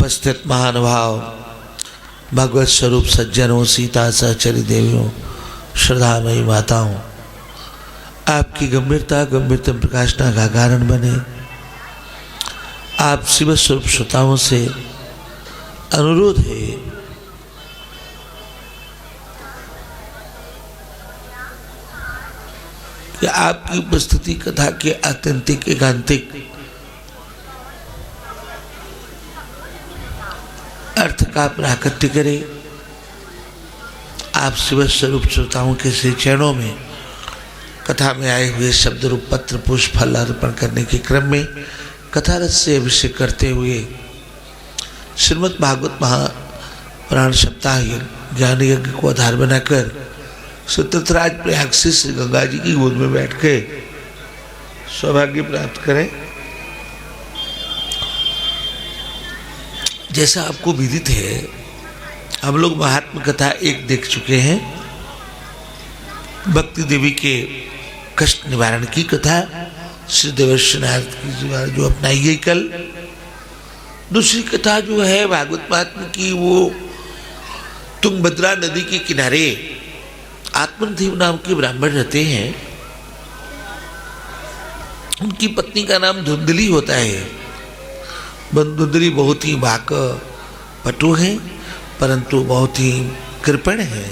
उपस्थित महानुभाव, भगवत स्वरूप सज्जनों, सीता सहचरी देवियों, श्रद्धामयी माताओं, आपकी गंभीरता गंभीरतम प्रकाशना का कारण बने। आप शिव स्वरूप श्रोताओं से अनुरोध है कि आपकी उपस्थिति कथा के आत्यंतिक एकांतिक अर्थ का प्राकट्य करे। आप शिव स्वरूप श्रोताओं के श्री चरणों में कथा में आए हुए शब्द रूप पत्र पुष्प फल अर्पण करने के क्रम में कथा रस से अभिषेक करते हुए श्रीमद् भागवत महापुराण सप्ताह ज्ञान यज्ञ को आधार बनाकर सुतंत्राज प्रयाग से श्री गंगा जी की गोद में बैठ के सौभाग्य प्राप्त करें। जैसा आपको विदित है, हम लोग महात्मा कथा एक देख चुके हैं, भक्ति देवी के कष्ट निवारण की कथा श्री देवर्षि नारद की जो अपनाई गई कल। दूसरी कथा जो है भागवत महात्मा की, वो तुंगभद्रा नदी के किनारे आत्मदेव नाम के ब्राह्मण रहते हैं। उनकी पत्नी का नाम धुंधली होता है। धुंधली बहुत ही वाक पटु है, परंतु बहुत ही कृपण है।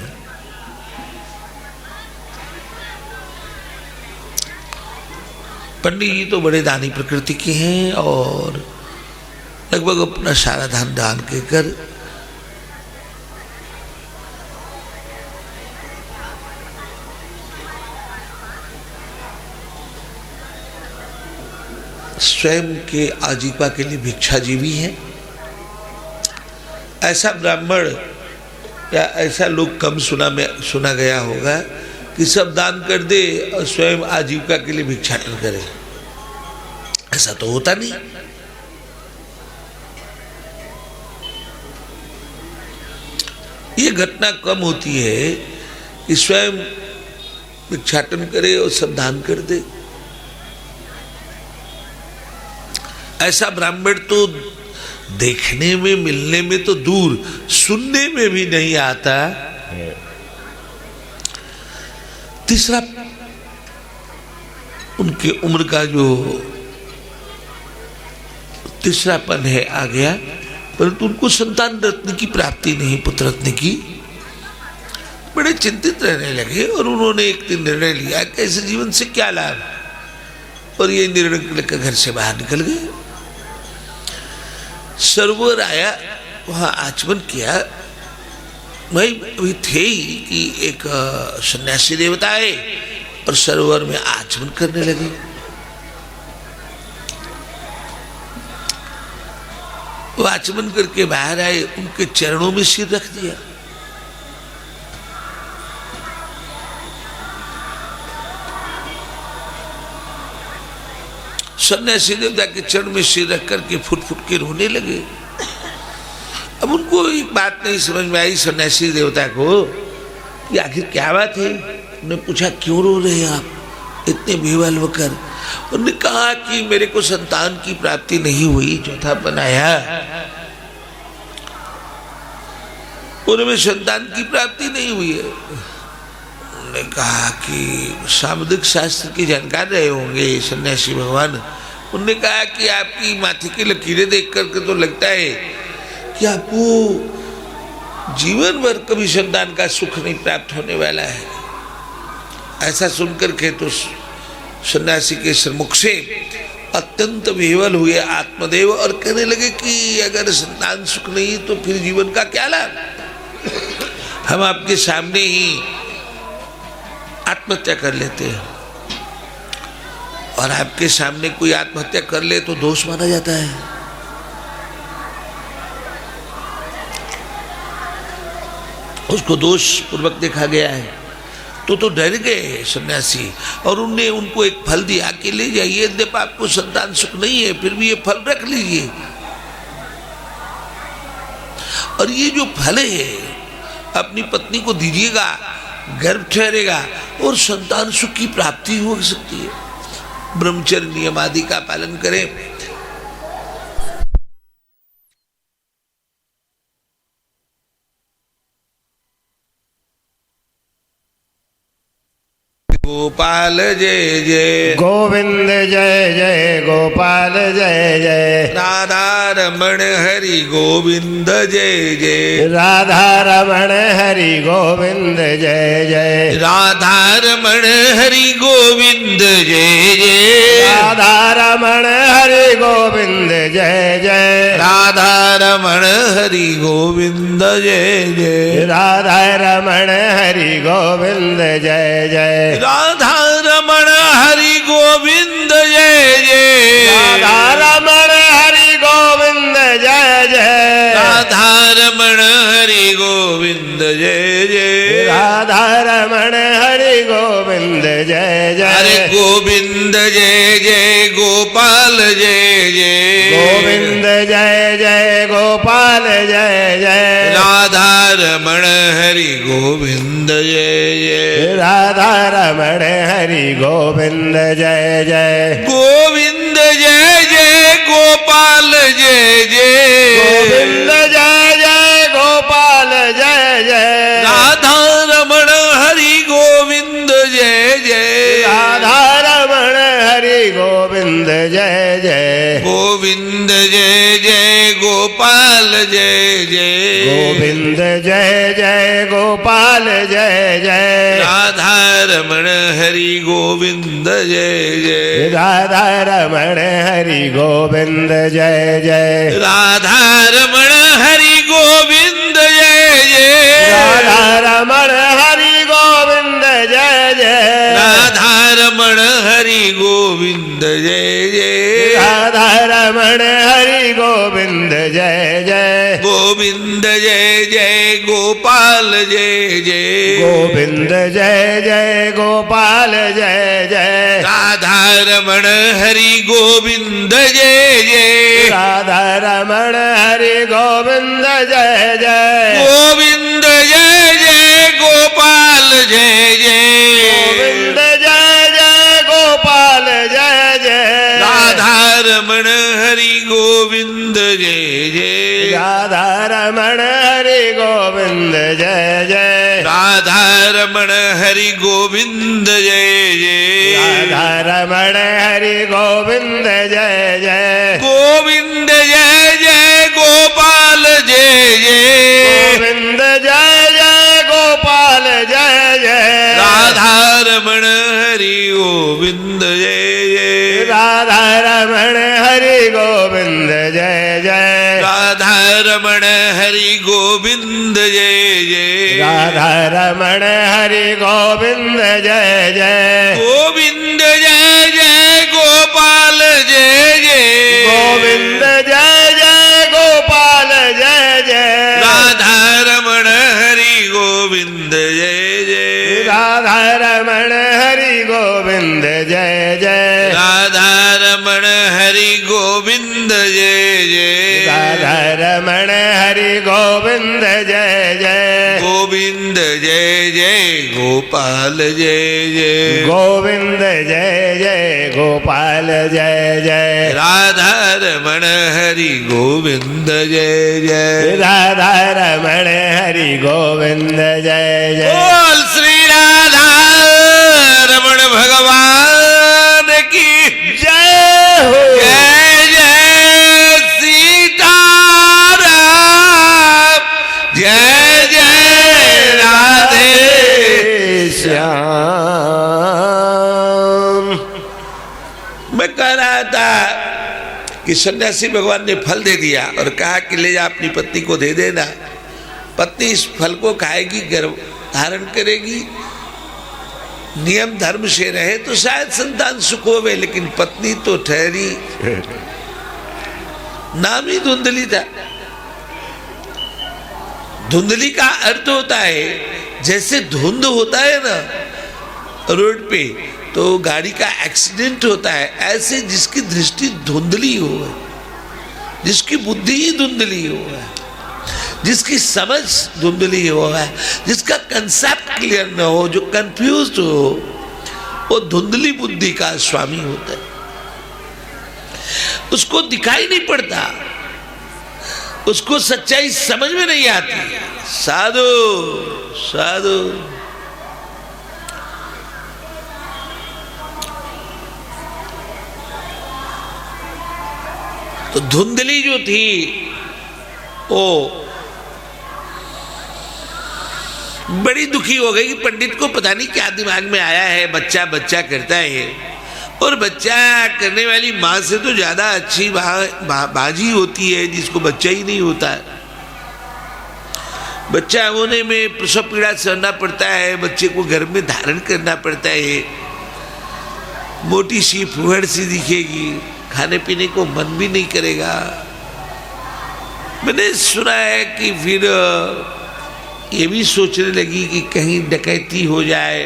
पंडित जी तो बड़े दानी प्रकृति के हैं और लगभग अपना सारा धन दान के कर स्वयं के आजीविका के लिए भिक्षाजीवी हैं। ऐसा ब्राह्मण या ऐसा लोग कम सुना गया होगा कि सब दान कर दे और स्वयं आजीविका के लिए भिक्षाटन करे। ऐसा तो होता नहीं। ये घटना कम होती है कि स्वयं भिक्षाटन करे और सब दान कर दे। ऐसा ब्राह्मण तो देखने में मिलने में तो दूर, सुनने में भी नहीं आता। तीसरा, उनके उम्र का जो तीसरापन है आ गया, परंतु उनको संतान रत्न की प्राप्ति नहीं, पुत्र रत्न की। बड़े चिंतित रहने लगे और उन्होंने एक दिन निर्णय लिया कि ऐसे जीवन से क्या लाभ, और ये निर्णय लेकर घर से बाहर निकल गए। सरोवर आया, वहां आचमन किया। वही अभी थे ही कि एक सन्यासी देवता आए और सरोवर में आचमन करने लगे। वो आचमन करके बाहर आए, उनके चरणों में सिर रख दिया। सन्यासी देवता के चरण में सिर रख करके फुट फुट के रोने लगे। अब उनको एक बात नहीं समझ में आई सन्यासी देवता को कि आखिर क्या बात है। उन्होंने पूछा, क्यों रो रहे हैं आप इतने बेवल होकर? उन्होंने कहा कि मेरे को संतान की प्राप्ति नहीं हुई, चौथापन आया, उनमें संतान की प्राप्ति नहीं हुई है। उन्होंने कहा कि सामुद्रिक शास्त्र की जानकार रहे होंगे सन्यासी भगवान। उन्होंने कहा कि आपकी माथे की लकीरें देख करके तो लगता है कि आपको जीवन भर कभी संतान का सुख नहीं प्राप्त होने वाला है। ऐसा सुनकर के तो सन्यासी के सम्मुख से अत्यंत विह्वल हुए आत्मदेव और कहने लगे कि अगर संतान सुख नहीं तो फिर जीवन का क्या लाभ। हम आपके सामने ही आत्महत्या कर लेते हैं, और आपके सामने कोई आत्महत्या कर ले तो दोष माना जाता है। उसको दोष पूर्वक देखा गया है। तो डर गए सन्यासी, और उनने उनको एक फल दिया कि ले जाइए, यद्यपि आपको संतान सुख नहीं है फिर भी ये फल रख लीजिए, और ये जो फल है अपनी पत्नी को दीजिएगा, गर्भ ठहरेगा और संतान सुख की प्राप्ति हो सकती है। ब्रह्मचर्य नियम आदि का पालन करें। गोपाल जय जय गोविंद जय जय गोपाल जय जय राधा रमण हरि गोविंद जय जय राधा रमण हरि गोविंद जय जय राधा रमण हरि गोविंद जय जय राधा रमण हरि गोविंद जय जय राधा रमण हरि गोविंद जय जय राधा रमण हरि गोविंद जय जय राधा रमण हरि गोविंद जय जय राधा रमण हरि गोविंद जय जय राधा रमण हरि गोविंद जय जय राधा रमण हरि गोविंद जय हरे जय गोविंद जय जय गोपाल जय जय गोविंद जय जय गोपाल जय जय राधा रमण हरि गोविंद जय जय राधा रमण हरि गोविंद जय जय गोविंद जय जय गोपाल जय जय गोविंद जय जय गोपाल जय जय राधा रमण हरि गोविंद जय जय राधा रमण हरि गोविंद जय जय गोविंद जय जय गोपाल जय जय गोविंद जय जय गोपाल जय जय राधा रमण हरि गोविंद जय जय राधा रमण हरि गोविंद जय जय राधा रमण हरि गोविंद जय जय राधा रमण हरि गोविंद जय जय राधा रमण हरि गोविंद जय जय राधा रमण हरि गोविंद जय जय गोविंद जय जय गोपाल जय जय गोविंद जय जय गोपाल जय जय राधा रमण हरि गोविंद जय जय राधा रमण हरि गोविंद जय जय गोविंद जय जय गोपाल जय जय गोविंद जय जय गोपाल जय जय राधा रमण हरि गोविंद जय जय राधा रमण हरि गोविंद जय जय राधा रमण हरि गोविंद जय जय राधा रमण हरि गोविंद जय जय गोविंद जय जय गोपाल जय जय गोविंद जय जय गोपाल जय जय राधा रमण हरि गोविंद जय जय राधा रमण हरि गोविंद जय जय राधा रमण हरि गोविंद जय जय राधा रमण हरि गोविंद जय जय गोविंद जय जय गोपाल जय जय गोविंद जय जय गोपाल जय जय राधा रमण हरि गोविंद जय जय राधा रमण हरि गोविंद जय जय राधा रमण हरि गोविंद जय जय राधा रमण हरि गोविंद जय जय गोविंद जय जय गोपाल जय जय गोविंद जय जय गोपाल जय जय राधा रमण हरि गोविंद जय जय राधा रमण हरि गोविंद जय जय बोल श्री राधा रमण भगवान की जय हो जय जय सीताराम जय जय राधे श्याम। मैं कह रहा था कि सन्यासी भगवान ने फल दे दिया और कहा कि ले जा अपनी पत्नी को दे देना। पत्नी इस फल को खाएगी, गर्भ धारण करेगी, नियम धर्म से रहे तो शायद संतान सुख होवे, लेकिन पत्नी तो ठहरी नाम ही धुंधली था। धुंधली का अर्थ होता है जैसे धुंध होता है ना रोड पे, तो गाड़ी का एक्सीडेंट होता है, ऐसे जिसकी दृष्टि धुंधली हो, जिसकी बुद्धि ही धुंधली हो, जिसकी समझ धुंधली हो, जिसका कंसेप्ट क्लियर न हो, जो कंफ्यूज हो, वो धुंधली बुद्धि का स्वामी होता है। उसको दिखाई नहीं पड़ता, उसको सच्चाई समझ में नहीं आती। साधु साधु तो धुंधली जो थी वो बड़ी दुखी हो गई कि पंडित को पता नहीं क्या दिमाग में आया है, बच्चा बच्चा करता है। और बच्चा करने वाली माँ से तो ज्यादा अच्छी बाजी होती है जिसको बच्चा ही नहीं होता। बच्चा होने में प्रसव पीड़ा सहना पड़ता है, बच्चे को गर्भ में धारण करना पड़ता है, मोटी सी फुहड़ सी दिखेगी, खाने पीने को मन भी नहीं करेगा। मैंने सुना है कि फिर ये भी सोचने लगी कि कहीं डकैती हो जाए,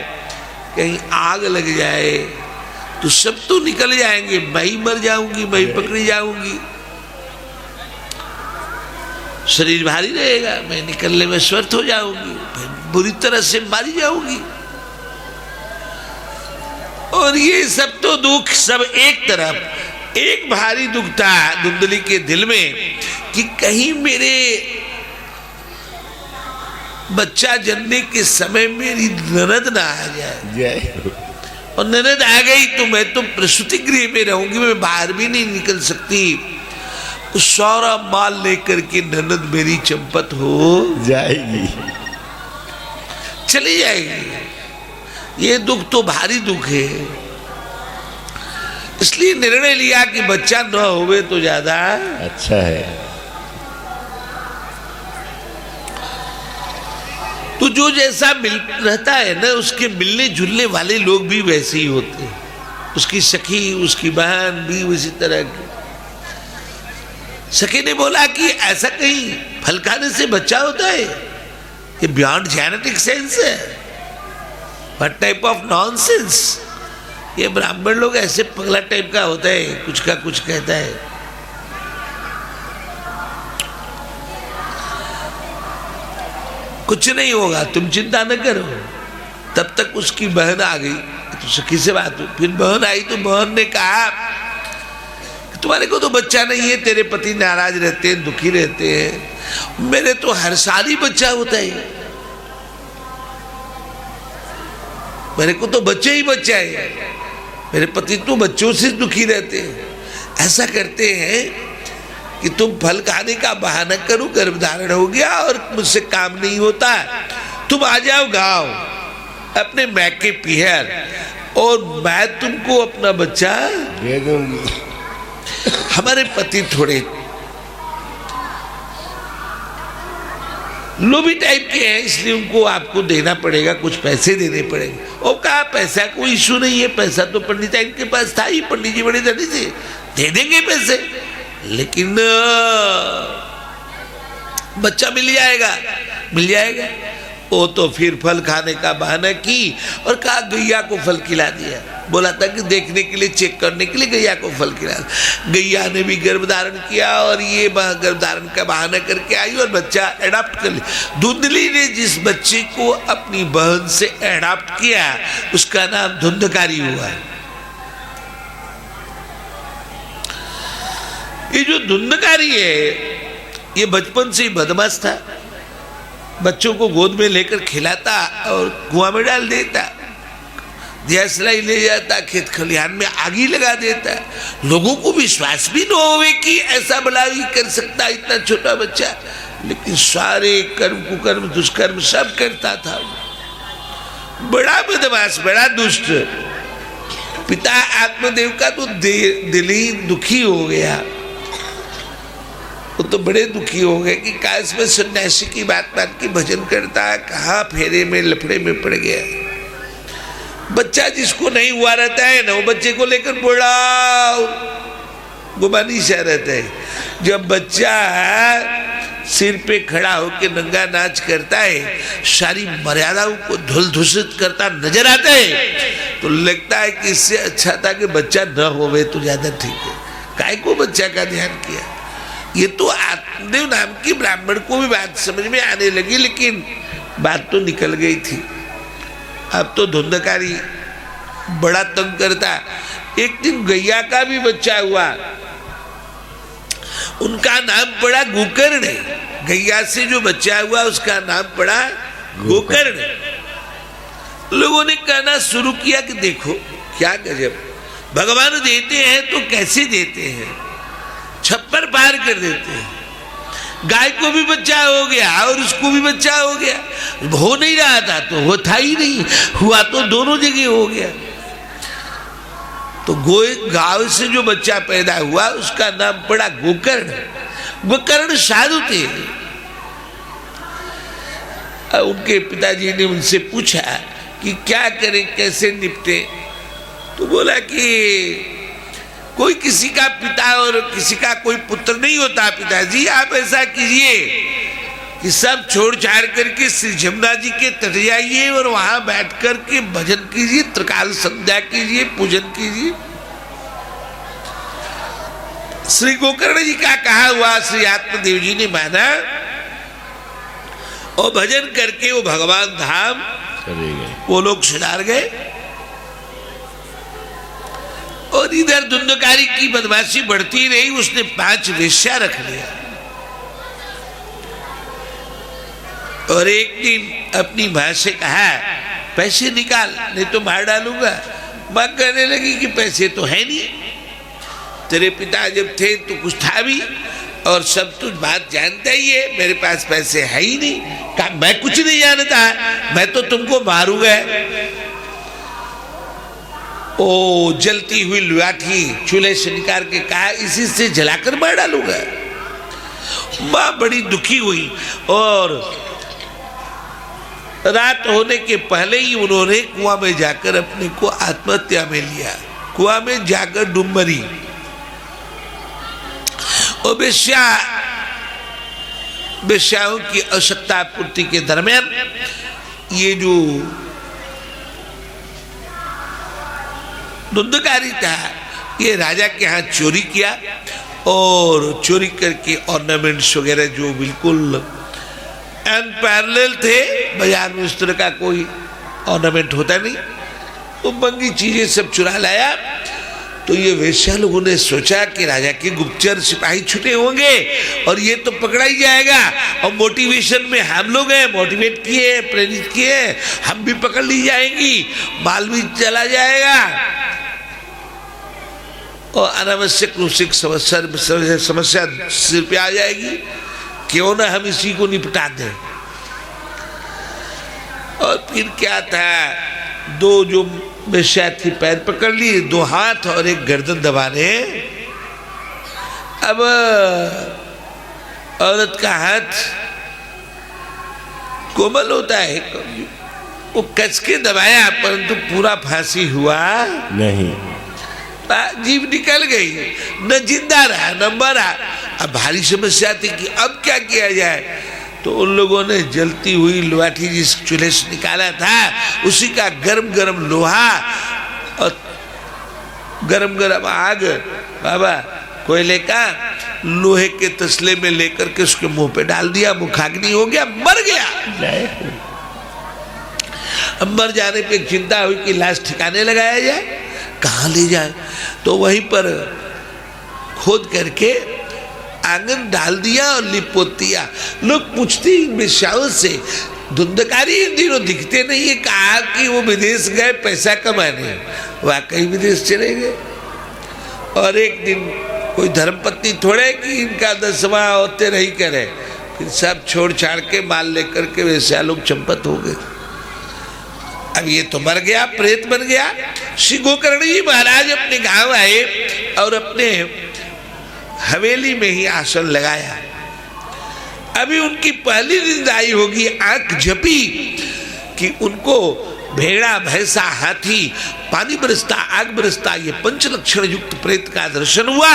कहीं आग लग जाए तो सब तो निकल जाएंगे, मैं ही मर जाऊंगी, मैं ही पकड़ी जाऊंगी, शरीर भारी रहेगा, मैं निकलने में स्वस्थ हो जाऊंगी, बुरी तरह से मारी जाऊंगी। और ये सब तो दुख सब एक तरफ, एक भारी दुख था धुंधली के दिल में कि कहीं मेरे बच्चा जन्मने के समय मेरी ननद ना आ जाए, और ननद आ गई तो मैं तो प्रसूति गृह में रहूंगी, मैं बाहर भी नहीं निकल सकती। तो सारा माल लेकर के ननद मेरी चंपत हो जाएगी, चली जाएगी। ये दुख तो भारी दुख है, इसलिए निर्णय लिया कि बच्चा न होवे तो ज्यादा अच्छा है। तो जो जैसा मिल रहता है ना, उसके मिलने जुलने वाले लोग भी वैसे ही होते हैं। उसकी सखी, उसकी बहन भी उसी तरह की। सखी ने बोला कि ऐसा कहीं फल खाने से बच्चा होता है? ये बियॉन्ड जेनेटिक सेंस है। What type of nonsense. ये ब्राह्मण लोग ऐसे पगला टाइप का होता है, कुछ का कुछ कहता है। कुछ नहीं होगा, तुम चिंता न करो। तब तक उसकी बहन आ गई, तो सखी से बात हुई। फिर बहन आई तो बहन ने कहा तुम्हारे को तो बच्चा नहीं है, तेरे पति नाराज रहते हैं, दुखी रहते हैं, मेरे तो हर साल ही बच्चा होता है, मेरे को तो बच्चा ही बच्चा है, मेरे पति तो बच्चों से दुखी रहते हैं। ऐसा करते हैं कि तुम फल खाने का बहाना करो, गर्भधारण हो गया और मुझसे काम नहीं होता, तुम आ जाओ गांव अपने मैके पिहर, और मैं तुमको अपना बच्चा दे दूंगी। हमारे पति थोड़े लोभी टाइप के हैं, इसलिए उनको आपको देना पड़ेगा, कुछ पैसे देने पड़ेंगे। और कहा पैसा कोई इशू नहीं है, पैसा तो पंडित जी के पास था ही, पंडित जी बड़े धनी थे, दे देंगे पैसे, लेकिन बच्चा मिल जाएगा, मिल जाएगा। वो तो फिर फल खाने का बहाना की और कहा गैया को फल खिला दिया। बोला था कि देखने के लिए, चेक करने के लिए गैया को फल खिला। गैया ने भी गर्भधारण किया और ये गर्भधारण का बहाना करके आई और बच्चा एडॉप्ट कर लिया। धुंधली ने जिस बच्चे को अपनी बहन से एडॉप्ट किया उसका नाम धुंधकारी हुआ। ये जो धुंधकारी है ये बचपन से ही बदमाश था, बच्चों को गोद में लेकर खिलाता और कुआं में डाल देता, दियासलाई ले जाता, खेत खलिहान में आगी लगा देता। लोगों को विश्वास भी न होवे कि ऐसा भलाई कर सकता इतना छोटा बच्चा, लेकिन सारे कर्म कुकर्म दुष्कर्म सब करता था। बड़ा बदमाश, बड़ा दुष्ट। पिता आत्मदेव का तो दिल ही दुखी हो गया, वो तो बड़े दुखी हो गए कि काश में सन्यासी की बात मान के भजन करता है, कहाँ फेरे में लफड़े में पड़ गया। बच्चा जिसको नहीं हुआ रहता है ना, वो बच्चे को लेकर बड़ा गुमानी सा रहता है। जब बच्चा सिर पे खड़ा होकर नंगा नाच करता है, सारी मर्यादाओं को धुल धुसित करता नजर आता है, तो लगता है कि इससे अच्छा था कि बच्चा न होवे तो ज्यादा ठीक है। काय को बच्चा का ध्यान किया। ये तो आत्मदेव नाम की ब्राह्मण को भी बात समझ में आने लगी, लेकिन बात तो निकल गई थी। अब तो धुंधकारी बड़ा तंग करता। एक दिन गैया का भी बच्चा हुआ, उनका नाम पड़ा गोकर्ण। गैया से जो बच्चा हुआ उसका नाम पड़ा गोकर्ण। लोगों ने कहना शुरू किया कि देखो क्या गजब, भगवान देते हैं तो कैसे देते हैं, छप्पर पार कर देते हैं। गाय को भी बच्चा हो गया और उसको भी बच्चा हो गया, हो नहीं रहा था तो वो था ही नहीं, हुआ तो दोनों जगह हो गया। तो गाय से जो बच्चा पैदा हुआ उसका नाम पड़ा गोकर्ण। गोकर्ण साधु थे। उनके पिताजी ने उनसे पूछा कि क्या करें, कैसे निपटे। तो बोला कि कोई किसी का पिता और किसी का कोई पुत्र नहीं होता पिताजी, आप ऐसा कीजिए कि सब छोड़ छाड़ करके श्री जमुना जी के तट जाइए और वहां बैठ करके भजन कीजिए, त्रिकाल संध्या कीजिए, पूजन कीजिए। श्री गोकर्ण जी का कहा हुआ श्री आत्मदेव जी ने माना और भजन करके वो भगवान धाम वो लोग सुधार गए। और इधर धुंधकारी की बदमाशी बढ़ती रही, उसने 5 वेश्या रख लिया। और एक दिन अपनी मां से कहा पैसे निकाल नहीं तो मार डालूंगा। मां कहने लगी कि पैसे तो है नहीं, तेरे पिता जब थे तो कुछ था भी, और सब तुझ बात जानता ही है, मेरे पास पैसे है ही नहीं। कहा मैं कुछ नहीं जानता, मैं तो तुमको मारूंगा। ओ जलती हुई लाठी चूल्हे से निकाल के कहा इसी से जलाकर मार डालूंगा। मां बड़ी दुखी हुई और रात होने के पहले ही उन्होंने कुआं में जाकर अपने को आत्महत्या में लिया। कुआं में जाकर डूब मरी। और वेश्याओं की आवश्यकता पूर्ति के दरमियान ये जो धुंधकारी था ये राजा के यहाँ चोरी किया और चोरी करके ऑर्नामेंट्स वगैरह जो बिल्कुल अनपैरेलल थे, बाजार में इस तरह का कोई ऑर्नामेंट होता नहीं, वो महंगी चीजें सब चुरा लाया। तो ये वेश्या लोगों ने सोचा कि राजा के गुप्तचर सिपाही छुटे होंगे और ये तो पकड़ा ही जाएगा, और मोटिवेशन में हम लोग हैं, मोटिवेट किए, प्रेरित किए, हम भी पकड़ ली जाएंगी, माल भी चला जाएगा और अनावश्यक रूप से समस्या सिर पे आ जाएगी। क्यों ना हम इसी को निपटा दें। और फिर क्या था, 2 जो वेश्या थी पैर पकड़ ली, 2 हाथ और 1 गर्दन दबाने। अब औरत का हाथ कोमल होता है, वो कस के दबाया परंतु पूरा फांसी हुआ नहीं, जीव निकल गई, न जिंदा रहा न मरा। अब भारी समस्या थी कि अब क्या किया जाए। तो उन लोगों ने जलती हुई लाठी जिस चूल्हे से निकाला था उसी का गरम गरम लोहा और गरम गरम आग बाबा कोयले का लोहे के तसले में लेकर के उसके मुंह पे डाल दिया। मुखाग्नि हो गया, मर गया। अब मर जाने पे चिंता हुई कि लाश ठिकाने लगाया जाए, कहाँ ले जाए। तो वहीं पर खोद करके आंगन डाल दिया और लिपोत दिया। लोग पूछते वेश्याओं से, धुंधकारी इन दिनों दिखते नहीं है, कहा कि वो विदेश गए पैसा कमाने। वाकई विदेश चले गए। और एक दिन कोई धर्मपत्नी थोड़े कि इनका 10वां होते रही करे, फिर सब छोड़ छाड़ के माल लेकर के वेश्या लोग चंपत हो गए। अब ये तो मर गया, प्रेत बन गया। श्री गोकर्ण जी महाराज अपने गांव आए और अपने हवेली में ही आसन लगाया। अभी उनकी पहली नींद आई होगी, आंख झपी कि उनको भेड़ा, भैंसा, हाथी, पानी बरसता, आग बरसता, ये 5 लक्षण युक्त प्रेत का दर्शन हुआ।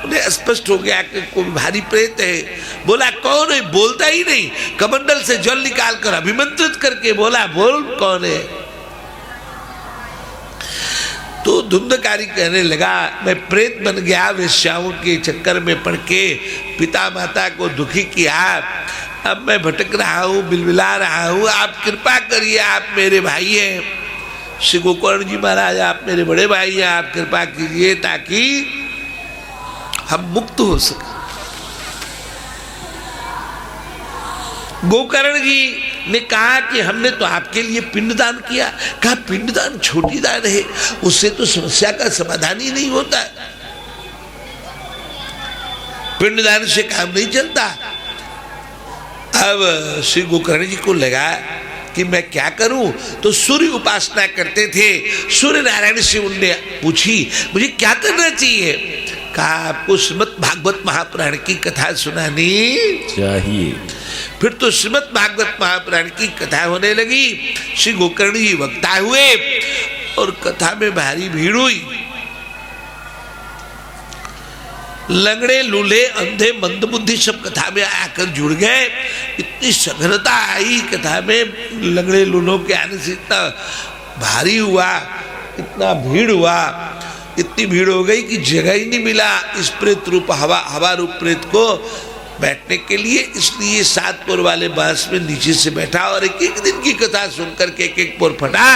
उन्हें स्पष्ट हो गया कि कोई भारी प्रेत है। बोला कौन है? बोलता ही नहीं। कमंडल से जल निकाल कर अभिमंत्रित करके बोला बोल कौन है। तो धुंधकारी कहने लगा मैं प्रेत बन गया, वेश्याओं के चक्कर में पड़ के पिता माता को दुखी किया। अब मैं भटक रहा हूँ, बिलबिला रहा हूँ, आप कृपा करिए, आप मेरे भाई हैं। श्री गोकर्ण जी महाराज आप मेरे बड़े भाई हैं, आप कृपा कीजिए ताकि हम मुक्त हो सके। गोकर्ण जी ने कहा कि हमने तो आपके लिए पिंडदान किया। कहा पिंडदान छोटी दान है, उससे तो समस्या का समाधान ही नहीं होता है। पिंडदान से काम नहीं चलता। अब श्री गोकर्ण जी को लगा कि मैं क्या करूं, तो सूर्य उपासना करते थे। सूर्य नारायण से उनने पूछी मुझे क्या करना चाहिए। कहा आपको श्रीमद् भागवत महापुराण की कथा सुनानी चाहिए। फिर तो श्रीमद् भागवत महापुराण की कथा होने लगी। श्री गोकर्ण जी वक्ता हुए और कथा में भारी भीड़ हुई। लंगड़े लूले अंधे मंदबुद्धि सब कथा में आकर जुड़ गए। इतनी सघनता आई कथा में, लंगड़े लूलों के आने से इतना भारी हुआ, इतना भीड़ हुआ, इतनी भीड़ हो गई कि जगह ही नहीं मिला इस प्रेत रूप हवा रूप प्रेत को बैठने के लिए। इसलिए 7 पोर वाले बांस में नीचे से बैठा और एक एक दिन की कथा सुनकर के एक एक पोर फटा।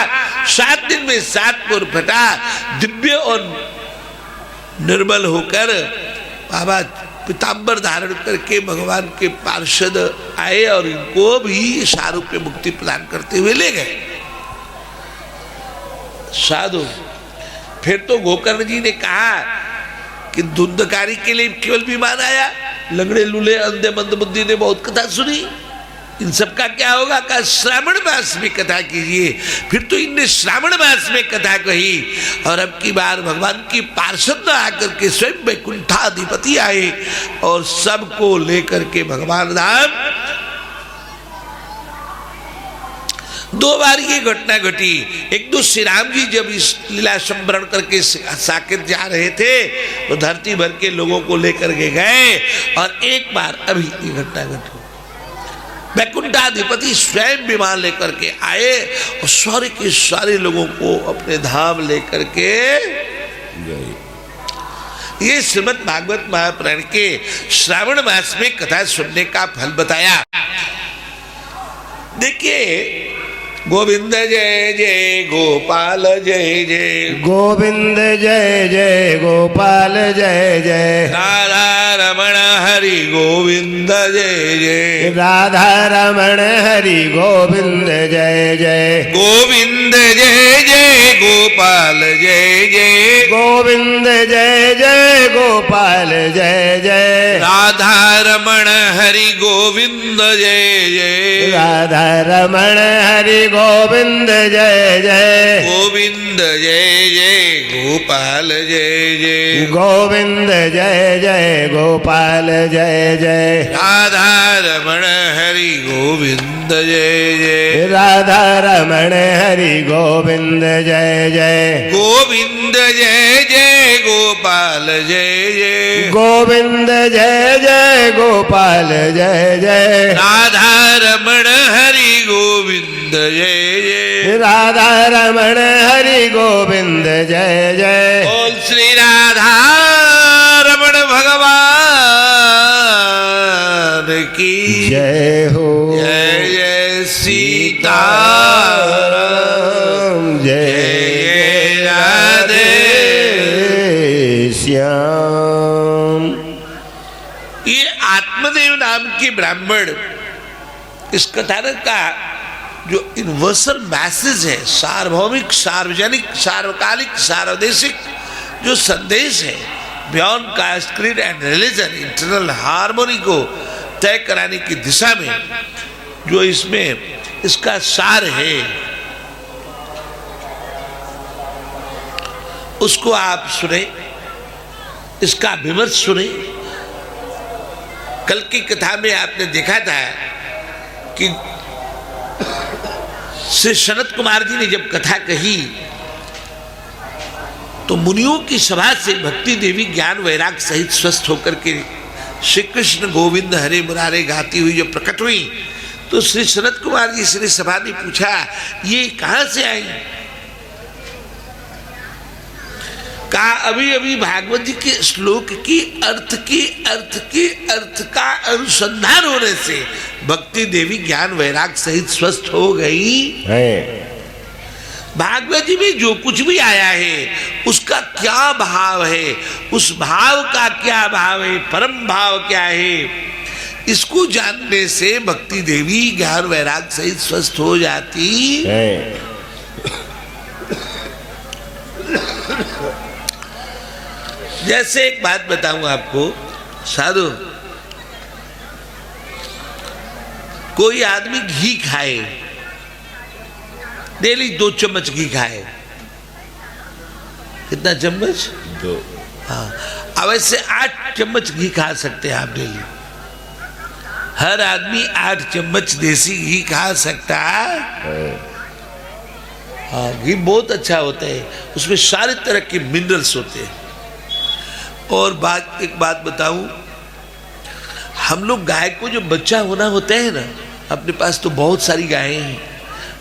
7 दिन में 7 पोर फटा। दिव्य और निर्मल होकर बाबा पीताम्बर धारण करके भगवान के पार्षद आए और इनको भी शाहरुख मुक्ति प्रदान करते हुए ले गए साधु। फिर तो गोकर्ण जी ने कहा कि धुंधकारी के लिए केवल विमान आया। लंगड़े लूले अंधे मंदबुद्धि ने बहुत कथा सुनी, इन सब का क्या होगा। कहा श्रावण मास में कथा कीजिए। फिर तो इनने श्रावण मास में कथा कही और अब की बार भगवान की पार्षद आकर के स्वयं वैकुंठाधिपति आए और सबको लेकर के भगवान धाम। 2 बार ये घटना घटी। एक तो श्री राम जी जब इस लीला संवरण करके साकेत जा रहे थे तो धरती भर के लोगों को लेकर के गए और एक बार अभी ये घटना घटी। वैकुंठाधिपति स्वयं विमान लेकर के आए और सारे के सारे लोगों को अपने धाम लेकर के गए। ये श्रीमद् भागवत महापुराण के श्रावण मास में कथा सुनने का फल बताया। देखिए गोविंद जय जय गोपाल जय जय, गोविंद जय जय गोपाल जय जय, राधा रमण हरि गोविंद जय जय, राधा रमण हरि गोविंद जय जय, गोविंद जय जय गोपाल जय जय, गोविंद जय जय गोपाल जय जय, राधा रमण हरि गोविंद जय जय, राधा रमण हरि गोविंद जय जय, गोविंद जय जय गोपाल जय जय, गोविंद जय जय गोपाल जय जय, राधा रमण हरि गोविंद जय जय, राधा रमण हरि गोविंद जय जय, गोविंद जय जय गोपाल जय जय, गोविंद जय जय गोपाल जय जय, राधा रमण हरि गोविंद जय जय, राधा रमण हरि गोविंद जय जय। बोल श्री राधा रमण भगवान की जय हो। जय जय सीताराम, जय जय राधे श्याम। ये आत्मदेव नाम के ब्राह्मण इस कथानक का जो यूनिवर्सल मैसेज है, सार्वभौमिक सार्वजनिक सार्वकालिक सार्वदेशिक जो संदेश है, beyond caste creed and religion, internal harmony को तय कराने की दिशा में जो इसमें इसका सार है, उसको आप सुने, इसका विमर्श सुने। कल की कथा में आपने देखा था कि श्री सनत कुमार जी ने जब कथा कही तो मुनियों की सभा से भक्ति देवी ज्ञान वैराग सहित स्वस्थ होकर के श्री कृष्ण गोविंद हरे मुरारे गाती हुई जो प्रकट हुई, तो श्री सनत कुमार जी श्री सभा ने पूछा ये कहां से आई। कहा अभी अभी भागवत जी के श्लोक की अर्थ का अनुसंधान होने से भक्ति देवी ज्ञान वैराग सहित स्वस्थ हो गई है। भागवत जी में जो कुछ भी आया है उसका क्या भाव है, उस भाव का क्या भाव है, परम भाव क्या है, इसको जानने से भक्ति देवी ज्ञान वैराग सहित स्वस्थ हो जाती है। जैसे एक बात बताऊं आपको, साधु, कोई आदमी घी खाए, डेली 2 चम्मच घी खाए, कितना चम्मच? 2। हाँ, अब ऐसे 8 चम्मच घी खा सकते हैं आप डेली। हर आदमी 8 चम्मच देसी घी खा सकता है। हाँ, घी बहुत अच्छा होता है, उसमें सारे तरह के मिनरल्स होते हैं। और एक बात बताऊं, हम लोग गाय को जो बच्चा होना होता है ना, अपने पास तो बहुत सारी गायें हैं,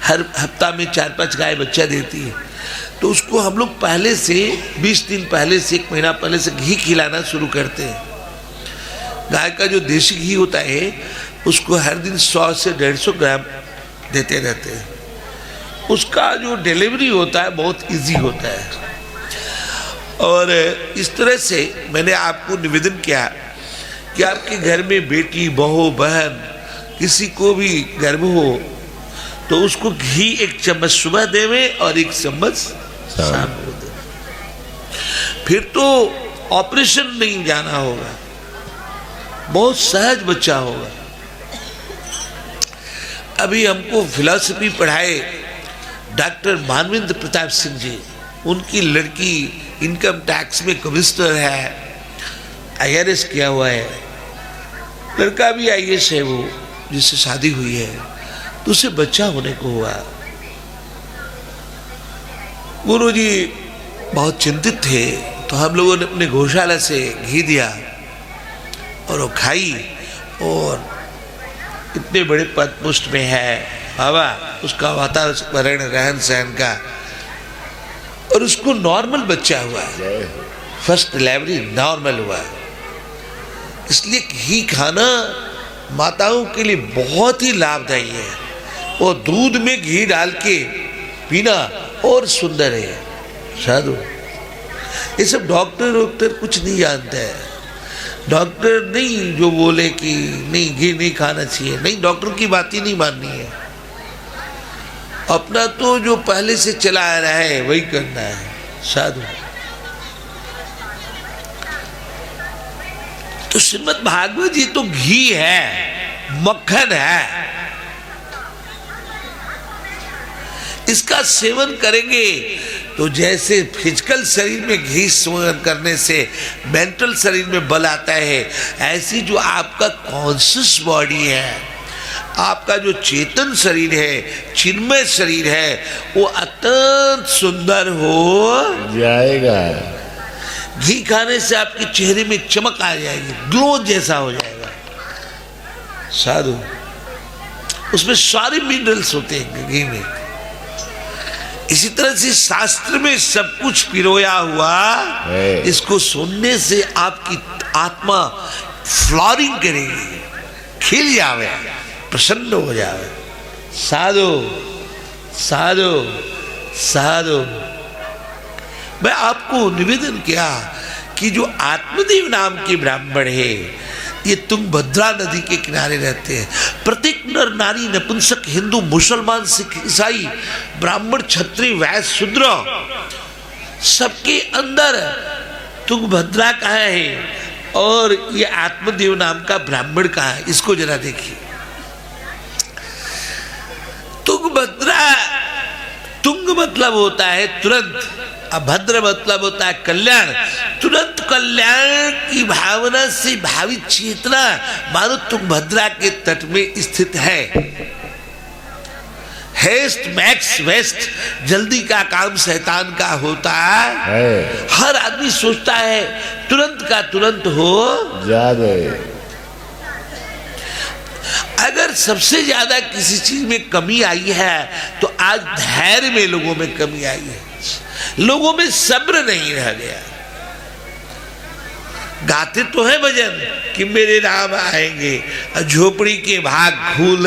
हर हफ्ता में 4-5 गाय बच्चा देती है, तो उसको हम लोग पहले से 20 दिन पहले से, 1 महीना पहले से घी खिलाना शुरू करते हैं। गाय का जो देसी घी होता है उसको हर दिन 100 से 150 ग्राम देते रहते हैं। उसका जो डिलीवरी होता है बहुत इजी होता है। और इस तरह से मैंने आपको निवेदन किया कि आपके घर में बेटी, बहू, बहन किसी को भी गर्भ हो तो उसको घी 1 चम्मच सुबह देवे और 1 चम्मच शाम को दे। फिर तो ऑपरेशन नहीं जाना होगा, बहुत सहज बच्चा होगा। अभी हमको फिलॉसफी पढ़ाए डॉक्टर मानवेंद्र प्रताप सिंह जी, उनकी लड़की इनकम टैक्स में कमिश्नर है, IRS किया हुआ है, लड़का भी IAS है, वो जिससे शादी हुई है, तो उसे बच्चा होने को हुआ। गुरु जी बहुत चिंतित थे, तो हम लोगों ने अपने गौशाला से घी दिया और वो खाई, और इतने बड़े पद पुष्ट में है बाबा, उसका वातावरण, रहन सहन का, और उसको नॉर्मल बच्चा हुआ, फर्स्ट डिलीवरी नॉर्मल हुआ। इसलिए घी खाना माताओं के लिए बहुत ही लाभदायी है, और दूध में घी डाल के पीना और सुंदर है। साधु, ये सब डॉक्टर कुछ नहीं जानते हैं। डॉक्टर नहीं जो बोले कि नहीं घी नहीं खाना चाहिए, नहीं, डॉक्टर की बात ही नहीं माननी है। अपना तो जो पहले से चला आ रहा है वही करना है। साधु, तो श्रीमद् भागवत जी तो घी है, मक्खन है, इसका सेवन करेंगे तो जैसे फिजिकल शरीर में घी सेवन करने से मेंटल शरीर में बल आता है, ऐसी जो आपका कॉन्शियस बॉडी है, आपका जो चेतन शरीर है, चिन्मय शरीर है, वो अत्यंत सुंदर हो जाएगा। घी खाने से आपके चेहरे में चमक आ जाएगी, ग्लो जैसा हो जाएगा। साधु, उसमें सारे मिनरल्स होते हैं घी में। इसी तरह से शास्त्र में सब कुछ पिरोया हुआ, इसको सुनने से आपकी आत्मा फ्लॉरिंग करेगी, खिल जावे, प्रसन्न हो जावे। साधु साधु साधु, मैं आपको निवेदन किया कि जो आत्मदेव नाम के ब्राह्मण है, ये तुंगभद्रा नदी के किनारे रहते हैं। प्रत्येक नर नारी, नपुंसक, हिंदू, मुसलमान, सिख, ईसाई, ब्राह्मण, क्षत्रिय, वैश्य, शूद्र, सबके अंदर तुंगभद्रा कहाँ है और ये आत्मदेव नाम का ब्राह्मण कहाँ है, इसको जरा देखिए। तुंगभद्रा, तुंग मतलब होता है तुरंत, अभद्र मतलब होता है कल्याण। तुरंत कल्याण की भावना से भावित चेतना मानो तुंगभद्रा के तट में स्थित है। हेस्ट मैक्स वेस्ट, जल्दी का काम शैतान का होता है। हर आदमी सोचता है तुरंत का तुरंत हो जाए। अगर सबसे ज्यादा किसी चीज में कमी आई है तो आज धैर्य में लोगों में कमी आई है, लोगों में सब्र नहीं रह गया। गाते तो है भजन कि मेरे राम आएंगे, झोपड़ी के भाग खुल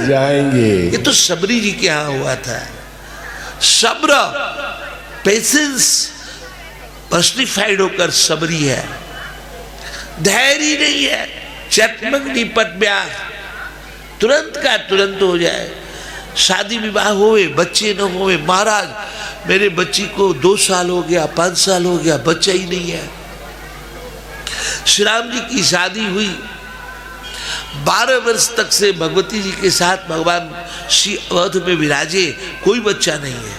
जाएंगे। ये तो सबरी जी के यहां हुआ था। सब्र, पेशेंस पर्सनिफाइड होकर सबरी है, धैर्य नहीं है। चटमक निपट ब्याह, तुरंत का तुरंत हो जाए। शादी विवाह होए, बच्चे न होए, महाराज मेरे बच्ची को 2 साल हो गया, 5 साल हो गया, बच्चा ही नहीं है। श्री राम जी की शादी हुई, 12 वर्ष तक से भगवती जी के साथ भगवान श्री अवध में विराजे, कोई बच्चा नहीं है।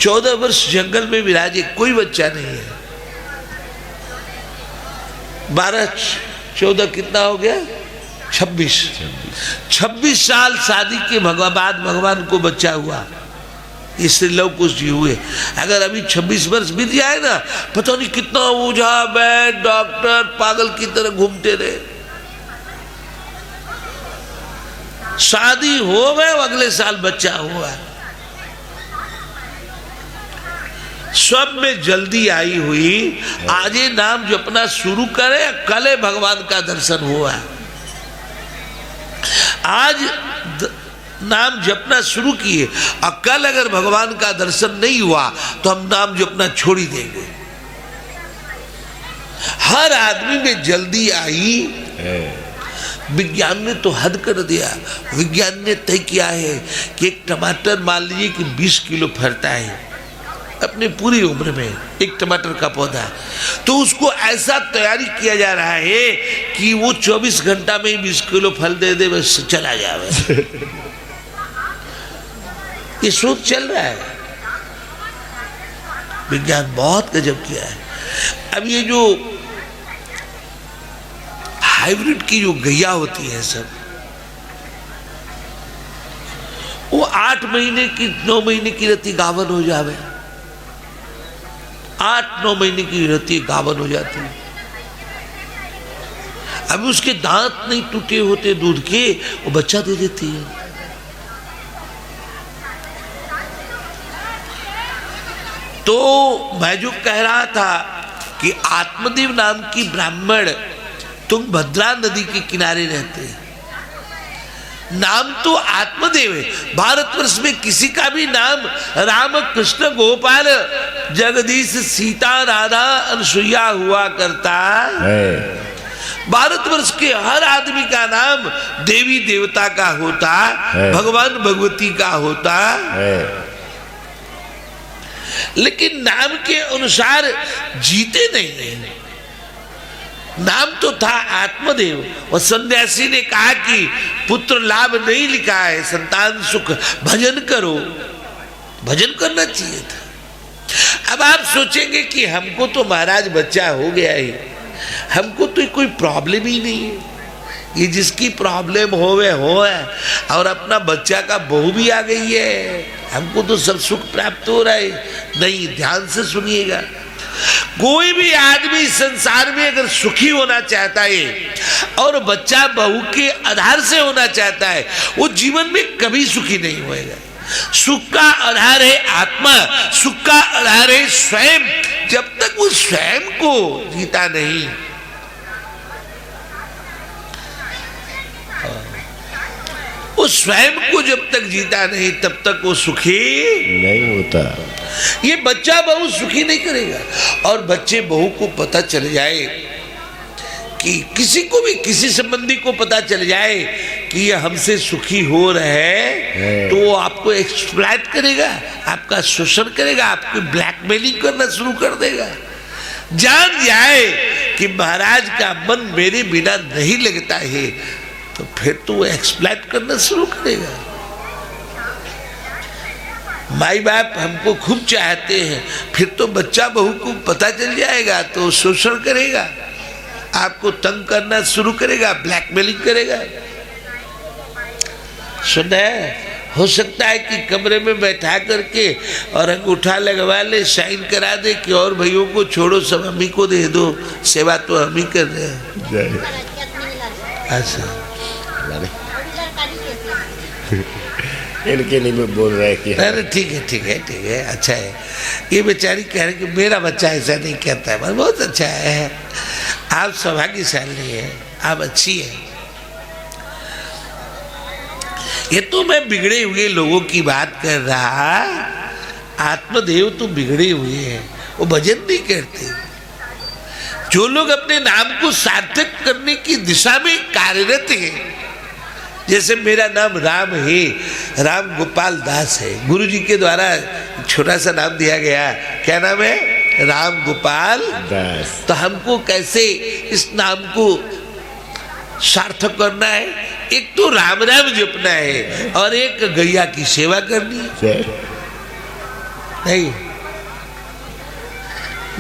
14 वर्ष जंगल में विराजे, कोई बच्चा नहीं है। 12 14 कितना हो गया? 26 साल शादी के बाद भगवान को बच्चा हुआ। इससे लव कुश जी हुए। अगर अभी 26 वर्ष बीत जाए ना, पता नहीं कितना ओझा वैद्य डॉक्टर पागल की तरह घूमते रहे। शादी हो गए, अगले साल बच्चा हुआ। सब में जल्दी आई हुई। आज ये नाम जपना शुरू करे, कल भगवान का दर्शन हुआ। आज नाम जपना शुरू किए और कल अगर भगवान का दर्शन नहीं हुआ तो हम नाम जपना छोड़ ही देंगे। हर आदमी में जल्दी आई। विज्ञान ने तो हद कर दिया। विज्ञान ने तय किया है कि एक टमाटर मान लीजिए कि 20 किलो फलता है अपने पूरी उम्र में, एक टमाटर का पौधा, तो उसको ऐसा तैयारी किया जा रहा है कि वो 24 घंटा में ही 20 किलो फल दे दे, बस चला जाए। ये शोध चल रहा है। विज्ञान बहुत गजब किया है। अब ये जो हाइब्रिड की जो गैया होती है सब, वो 8 महीने की 9 महीने की रहती गावन हो जावे, 8-9 महीने की रहती गावन हो जाती है। अभी उसके दांत नहीं टूटे होते दूध के, वो बच्चा दे देती है। तो मैं जो कह रहा था कि आत्मदेव नाम की ब्राह्मण तुंगभद्रा नदी के किनारे रहते हैं। नाम तो आत्मदेव है। भारतवर्ष में किसी का भी नाम राम कृष्ण गोपाल जगदीश सीता राधा अनसुईया हुआ करता है। भारतवर्ष के हर आदमी का नाम देवी देवता का होता, भगवान भगवती का होता, लेकिन नाम के अनुसार जीते नहीं है। नाम तो था आत्मदेव। और सन्यासी ने कहा कि पुत्र लाभ नहीं लिखा है, संतान सुख, भजन करो। भजन करना चाहिए था। अब आप सोचेंगे कि हमको तो महाराज बच्चा हो गया है, हमको तो कोई प्रॉब्लम ही नहीं है। ये जिसकी प्रॉब्लम होवे और अपना बच्चा का बहू भी आ गई है, हमको तो सब सुख प्राप्त हो रहा है। नहीं, ध्यान से सुनिएगा। कोई भी आदमी संसार में अगर सुखी होना चाहता है और बच्चा बहू के आधार से होना चाहता है, वो जीवन में कभी सुखी नहीं होएगा। सुख का आधार है आत्मा, सुख का आधार है स्वयं। जब तक वो स्वयं को जीता नहीं, वो स्वयं को जब तक जीता नहीं, तब तक वो सुखी नहीं होता। ये बच्चा बहू सुखी नहीं करेगा। और बच्चे बहू को पता चल जाए कि किसी को भी, किसी संबंधी को पता चल जाए कि ये हमसे सुखी हो रहे हैं, तो वो आपको एक्सप्लॉइट करेगा, आपका शोषण करेगा, आपकी ब्लैकमेलिंग करना शुरू कर देगा। जान जाए कि महाराज का मन मेरे बिना नहीं लगता है, तो फिर तो वो एक्सप्लॉइट करना शुरू करेगा। माई बाप हमको खूब चाहते हैं, फिर तो बच्चा बहू को पता चल जाएगा तो शोषण करेगा, आपको तंग करना शुरू करेगा, ब्लैकमेलिंग करेगा। सुना है, हो सकता है कि कमरे में बैठा करके और अंगूठा लगवा ले, साइन करा दे कि और भाइयों को छोड़ो, सब हम ही को दे दो, सेवा तो हम ही कर रहे हैं। अच्छा, इनके नहीं बोल रहे कि अरे ठीक है ठीक है ठीक है, अच्छा है। ये बेचारी कह रहे कि मेरा बच्चा ऐसा नहीं कहता है, बहुत अच्छा है, आप सौभाग्यशाली है, आप अच्छी है। ये तो मैं बिगड़े हुए लोगों की बात कर रहा। आत्मदेव तो बिगड़े हुए हैं, वो भजन नहीं करते। जो लोग अपने नाम को सार्थक करने की दिशा में कार्यरत हैं, जैसे मेरा नाम राम है, राम गोपाल दास है, गुरु जी के द्वारा छोटा सा नाम दिया गया। क्या नाम है? राम गोपाल दास। तो हमको कैसे इस नाम को सार्थक करना है? एक तो राम राम जपना है और एक गैया की सेवा करनी है। नहीं,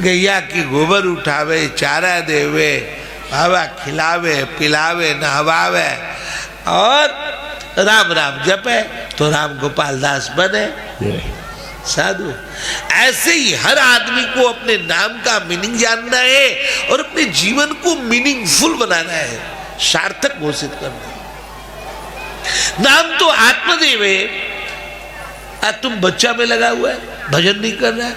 गैया की गोबर उठावे, चारा देवे, हवा खिलावे, पिलावे, नहवावे और राम राम जपे तो राम गोपाल दास बने साधु। ऐसे ही हर आदमी को अपने नाम का मीनिंग जानना है और अपने जीवन को मीनिंगफुल बनाना है, सार्थक घोषित करना है। नाम तो आत्मदेव है। आज तुम बच्चा में लगा हुआ है, भजन नहीं कर रहा है।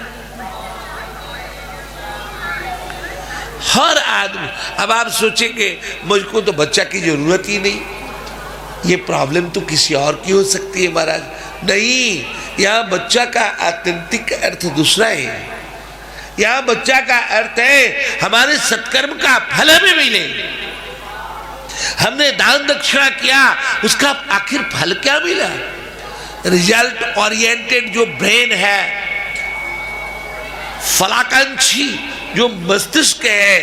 हर आदमी, अब आप सोचेंगे मुझको तो बच्चा की जरूरत ही नहीं, ये प्रॉब्लम तो किसी और की हो सकती है महाराज। नहीं, यहाँ बच्चा का आत्यंतिक अर्थ दूसरा है। यहाँ बच्चा का अर्थ है हमारे सत्कर्म का फल हमें मिले। हमने दान दक्षिणा किया, उसका आखिर फल क्या मिला? रिजल्ट ओरिएंटेड जो ब्रेन है, फलाकांक्षी जो मस्तिष्क है,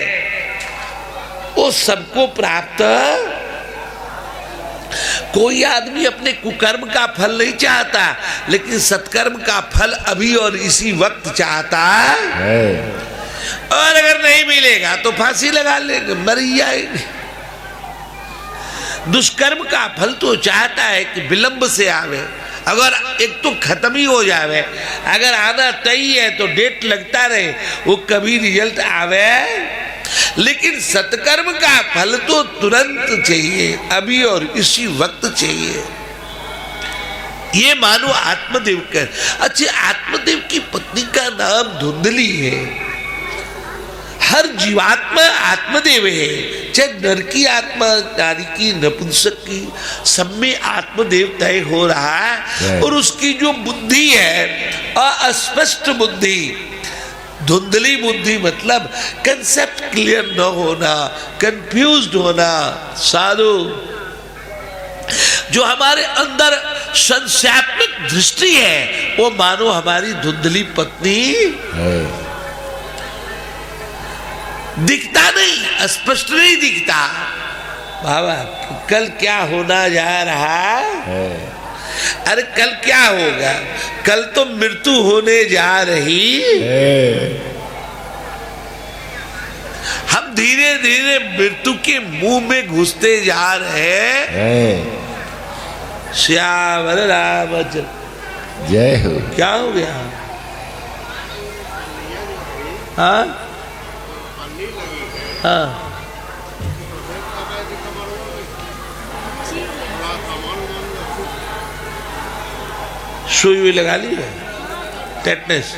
वो सबको प्राप्त। कोई आदमी अपने कुकर्म का फल नहीं चाहता, लेकिन सत्कर्म का फल अभी और इसी वक्त चाहता है। और अगर नहीं मिलेगा तो फांसी लगा लेंगे, मर ही जाएंगे। दुष्कर्म का फल तो चाहता है कि विलंब से आवे, अगर एक तो खत्म ही हो जावे। अगर आना तय है तो डेट लगता रहे, वो कभी रिजल्ट आवे। लेकिन सत्कर्म का फल तो तुरंत चाहिए, अभी और इसी वक्त चाहिए। ये मानो आत्मदेव का। अच्छा, आत्मदेव की पत्नी का नाम धुंधली है। हर जीवात्मा आत्मदेव है, चाहे नर की आत्मा, नारी की, नपुंसक की, सब में आत्मदेव तय हो रहा है। और उसकी जो बुद्धि है अस्पष्ट बुद्धि, धुंधली बुद्धि मतलब कंसेप्ट क्लियर न होना, कंफ्यूज्ड होना। साधु, जो हमारे अंदर संशयात्मक दृष्टि है वो मानो हमारी धुंधली पत्नी दिखता नहीं, स्पष्ट नहीं दिखता। बाबा कल क्या होना जा रहा है? अरे कल क्या होगा? कल तो मृत्यु होने जा रही है। हम धीरे धीरे मृत्यु के मुंह में घुसते जा रहे हैं। श्यावर रामचंद्र जय हो। क्या हो गया? हाँ हाँ, सुई हुई लगा ली है, टेटनेस।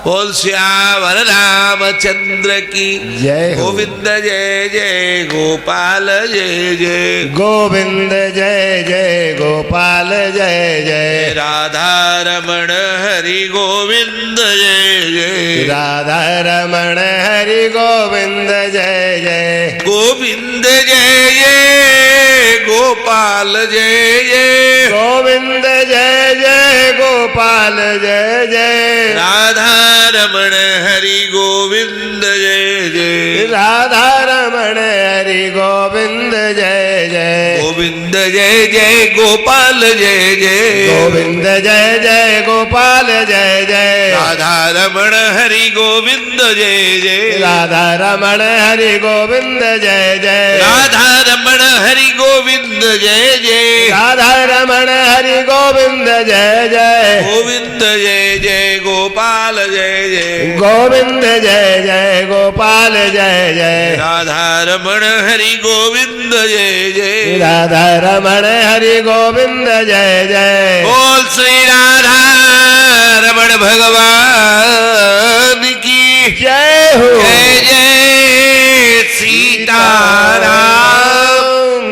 बोल श्यावर रामचंद्र की जय हो। गोविंद जय जय गोपाल जय जय। गोविंद जय जय गोपाल जय जय। राधा रमण हरि गोविंद जय जय। राधा रमण हरि गोविंद जय जय। गोविंद जय जय गोपाल जय जय। गोविंद जय जय गोपाल जय जय। राधा रमण हरि गोविंद जय जय। राधा रमण हरि गोविंद जय जय। गोविंद जय जय गोपाल जय जय। गोविंद जय जय गोपाल जय जय। राधा रमण हरि गोविंद जय जय। राधा रमण हरि गोविंद जय जय। राधा रमण हरि गोविंद जय जय। राधा रमण हरि गोविंद जय जय। गोविंद जय जय गोपाल जय जय। गोविंद जय जय गोपाल जय जय। राधा रमण हरि गोविंद जय जय। राधा रमण हरि गोविंद जय जय। बोल श्री राधा रमण भगवान की जय हो। जय जय सीताराम,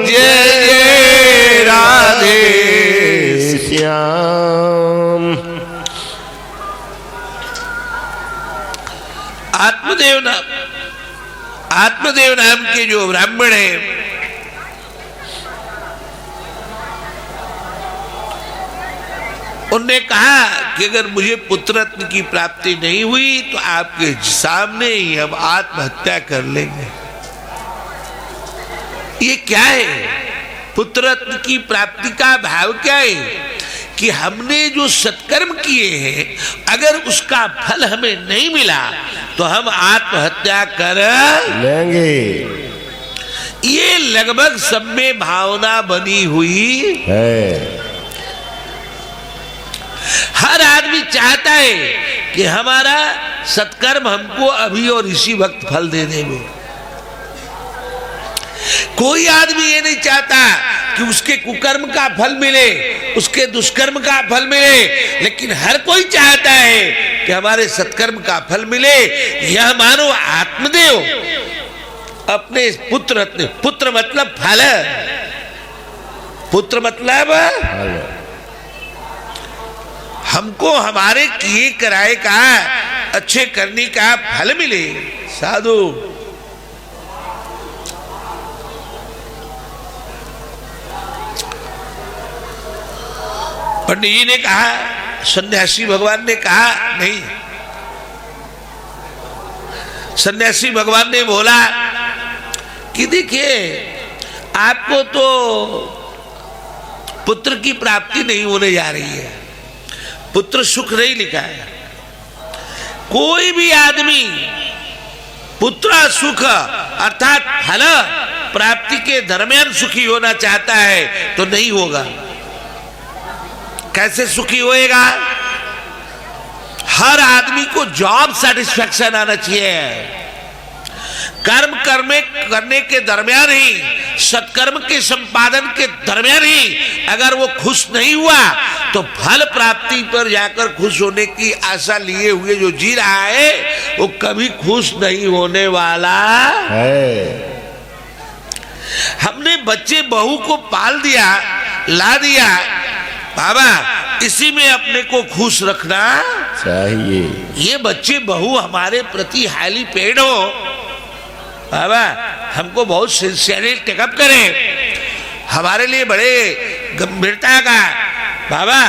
जय जय राधे श्याम। आत्मदेव नाम के जो ब्राह्मण है, उनने कहा कि अगर मुझे पुत्र रत्न की प्राप्ति नहीं हुई तो आपके सामने ही हम आत्महत्या कर लेंगे। ये क्या है? पुत्र रत्न की प्राप्ति का भाव क्या है कि हमने जो सत्कर्म किए हैं अगर उसका फल हमें नहीं मिला तो हम आत्महत्या कर लेंगे। ये लगभग सब में भावना बनी हुई है। हर आदमी चाहता है कि हमारा सत्कर्म हमको अभी और इसी वक्त फल दे देवे। कोई आदमी ये नहीं चाहता कि उसके कुकर्म का फल मिले, उसके दुष्कर्म का फल मिले, लेकिन हर कोई चाहता है कि हमारे सत्कर्म का फल मिले। यह मानो आत्मदेव अपने पुत्र रत्न, पुत्र मतलब फल, पुत्र मतलब हमको हमारे किए कराए का, अच्छे करने का फल मिले। साधु पंडित जी ने कहा, सन्यासी भगवान ने कहा नहीं। सन्यासी भगवान ने बोला कि देखिए आपको तो पुत्र की प्राप्ति नहीं होने जा रही है, पुत्र सुख नहीं लिखा है। कोई भी आदमी पुत्र सुख अर्थात फल प्राप्ति के दरमियान सुखी होना चाहता है तो नहीं होगा। कैसे सुखी होएगा? हर आदमी को जॉब सेटिस्फैक्शन आना चाहिए। कर्म करने के दरमियान ही, सत्कर्म के संपादन के दरमियान ही अगर वो खुश नहीं हुआ तो फल प्राप्ति पर जाकर खुश होने की आशा लिए हुए जो जी रहा है वो कभी खुश नहीं होने वाला है। हमने बच्चे बहू को पाल दिया, ला दिया, बाबा इसी में अपने को खुश रखना चाहिए। ये बच्चे बहू हमारे प्रति हाईली पेड हो, बाबा हमको बहुत सिंसियरली टेकअप करें, हमारे लिए बड़े गंभीरता का बाबा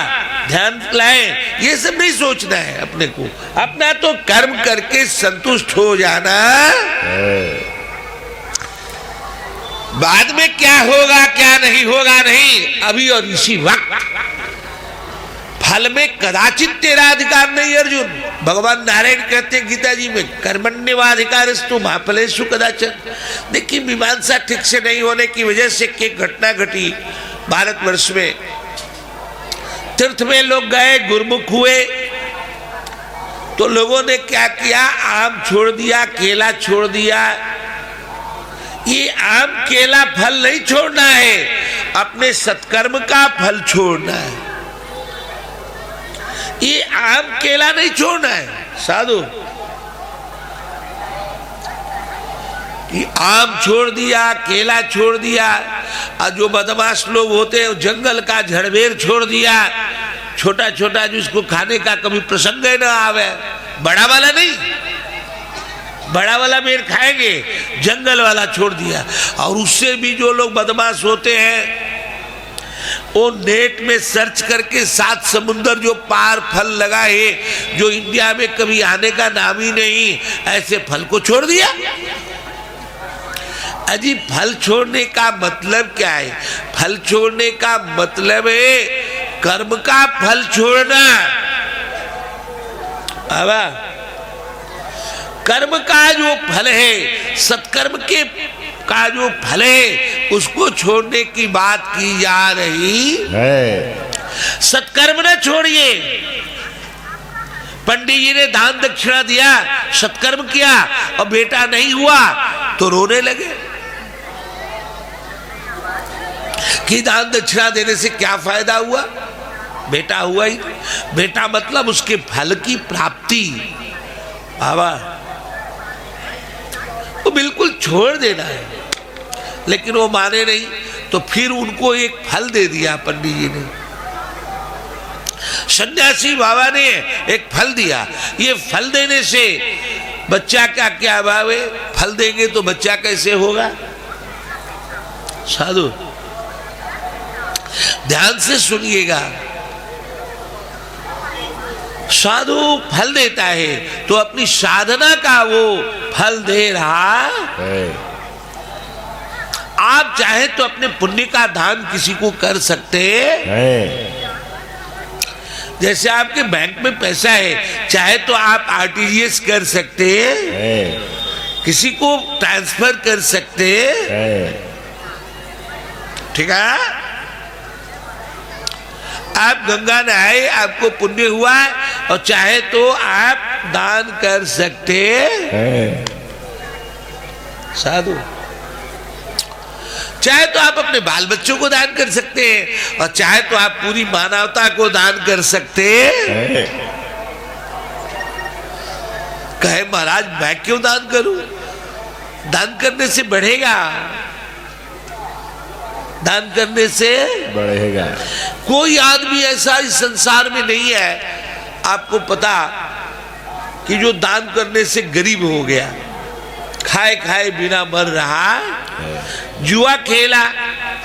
ध्यान लाएं, ये सब नहीं सोचना है अपने को। अपना तो कर्म करके संतुष्ट हो जाना, बाद में क्या होगा क्या नहीं होगा नहीं, अभी और इसी वक्त। फल में कदाचित तेरा अधिकार नहीं अर्जुन। भगवान नारायण कहते हैं गीता जी में, कर्मण्येवाधिकारस्तु मा फलेषु कदाचन। देखिए मीमांसा ठीक से नहीं होने की वजह से एक घटना घटी भारतवर्ष में। तीर्थ में लोग गए, गुरुमुख हुए तो लोगों ने क्या किया, आम छोड़ दिया, केला छोड़ दिया। ये आम केला फल नहीं छोड़ना है, अपने सत्कर्म का फल छोड़ना है। ये आम केला नहीं छोड़ना है साधु। कि आम छोड़ दिया, केला छोड़ दिया, और जो बदमाश लोग होते हैं जंगल का झड़बेर छोड़ दिया, छोटा छोटा जिसको खाने का कभी प्रसंग ही ना आवे, बड़ा वाला नहीं, बड़ा वाला बेर खाएंगे, जंगल वाला छोड़ दिया। और उससे भी जो लोग बदमाश होते हैं वो नेट में सर्च करके 7 समुंदर जो पार फल लगा है, जो इंडिया में कभी आने का नाम ही नहीं, ऐसे फल को छोड़ दिया। अजी फल छोड़ने का मतलब क्या है? फल छोड़ने का मतलब है कर्म का फल छोड़ना। बाबा कर्म का जो फल है, सत्कर्म के का जो फल है, उसको छोड़ने की बात की जा रही है। सत्कर्म न छोड़िए। पंडित जी ने दान दक्षिणा दिया, सत्कर्म किया और बेटा नहीं हुआ तो रोने लगे कि दान दक्षिणा देने से क्या फायदा हुआ, बेटा हुआ ही। बेटा मतलब उसके फल की प्राप्ति। बाबा वो बिल्कुल छोड़ देना है, लेकिन वो माने नहीं तो फिर उनको एक फल दे दिया पंडित जी ने। सन्यासी बाबा ने एक फल दिया। ये फल देने से बच्चा का क्या भाव है? फल देंगे तो बच्चा कैसे होगा? साधु ध्यान से सुनिएगा। साधु फल देता है तो अपनी साधना का वो फल दे रहा है। आप चाहे तो अपने पुण्य का दान किसी को कर सकते है। जैसे आपके बैंक में पैसा है, चाहे तो आप आरटीजीएस कर सकते है। किसी को ट्रांसफर कर सकते है। ठीक है। आप गंगा नहाए, आपको पुण्य हुआ, और चाहे तो आप दान कर सकते है। साधु। चाहे तो आप अपने बाल बच्चों को दान कर सकते हैं, और चाहे तो आप पूरी मानवता को दान कर सकते है। कहे महाराज मैं क्यों दान करूं? दान करने से बढ़ेगा, दान करने से बढ़ेगा। कोई आदमी ऐसा इस संसार में नहीं है, आपको पता, कि जो दान करने से गरीब हो गया, खाए खाए बिना मर रहा, जुआ खेला,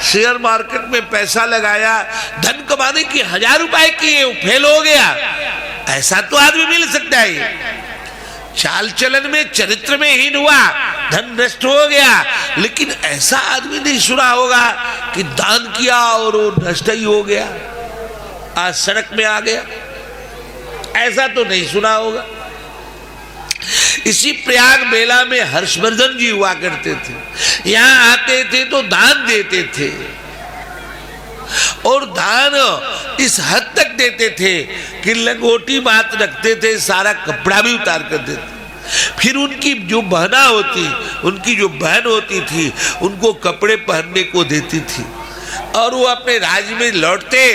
शेयर मार्केट में पैसा लगाया, धन कमाने की 1000 रुपए किए, फेल हो गया, ऐसा तो आदमी मिल सकता है। चाल चलन में, चरित्र में हीन हुआ, धन नष्ट हो गया, लेकिन ऐसा आदमी नहीं सुना होगा कि दान किया और वो नष्ट ही हो गया, आज सड़क में आ गया, ऐसा तो नहीं सुना होगा। इसी प्रयाग मेला में हर्षवर्धन जी हुआ करते थे, यहां आते थे तो दान देते थे, और दान इस हद तक देते थे कि लंगोटी बात रखते थे, सारा कपड़ा भी उतार कर देते। फिर उनकी जो बहन होती थी, उनको कपड़े पहनने को देती थी, और वो अपने राज्य में लौटते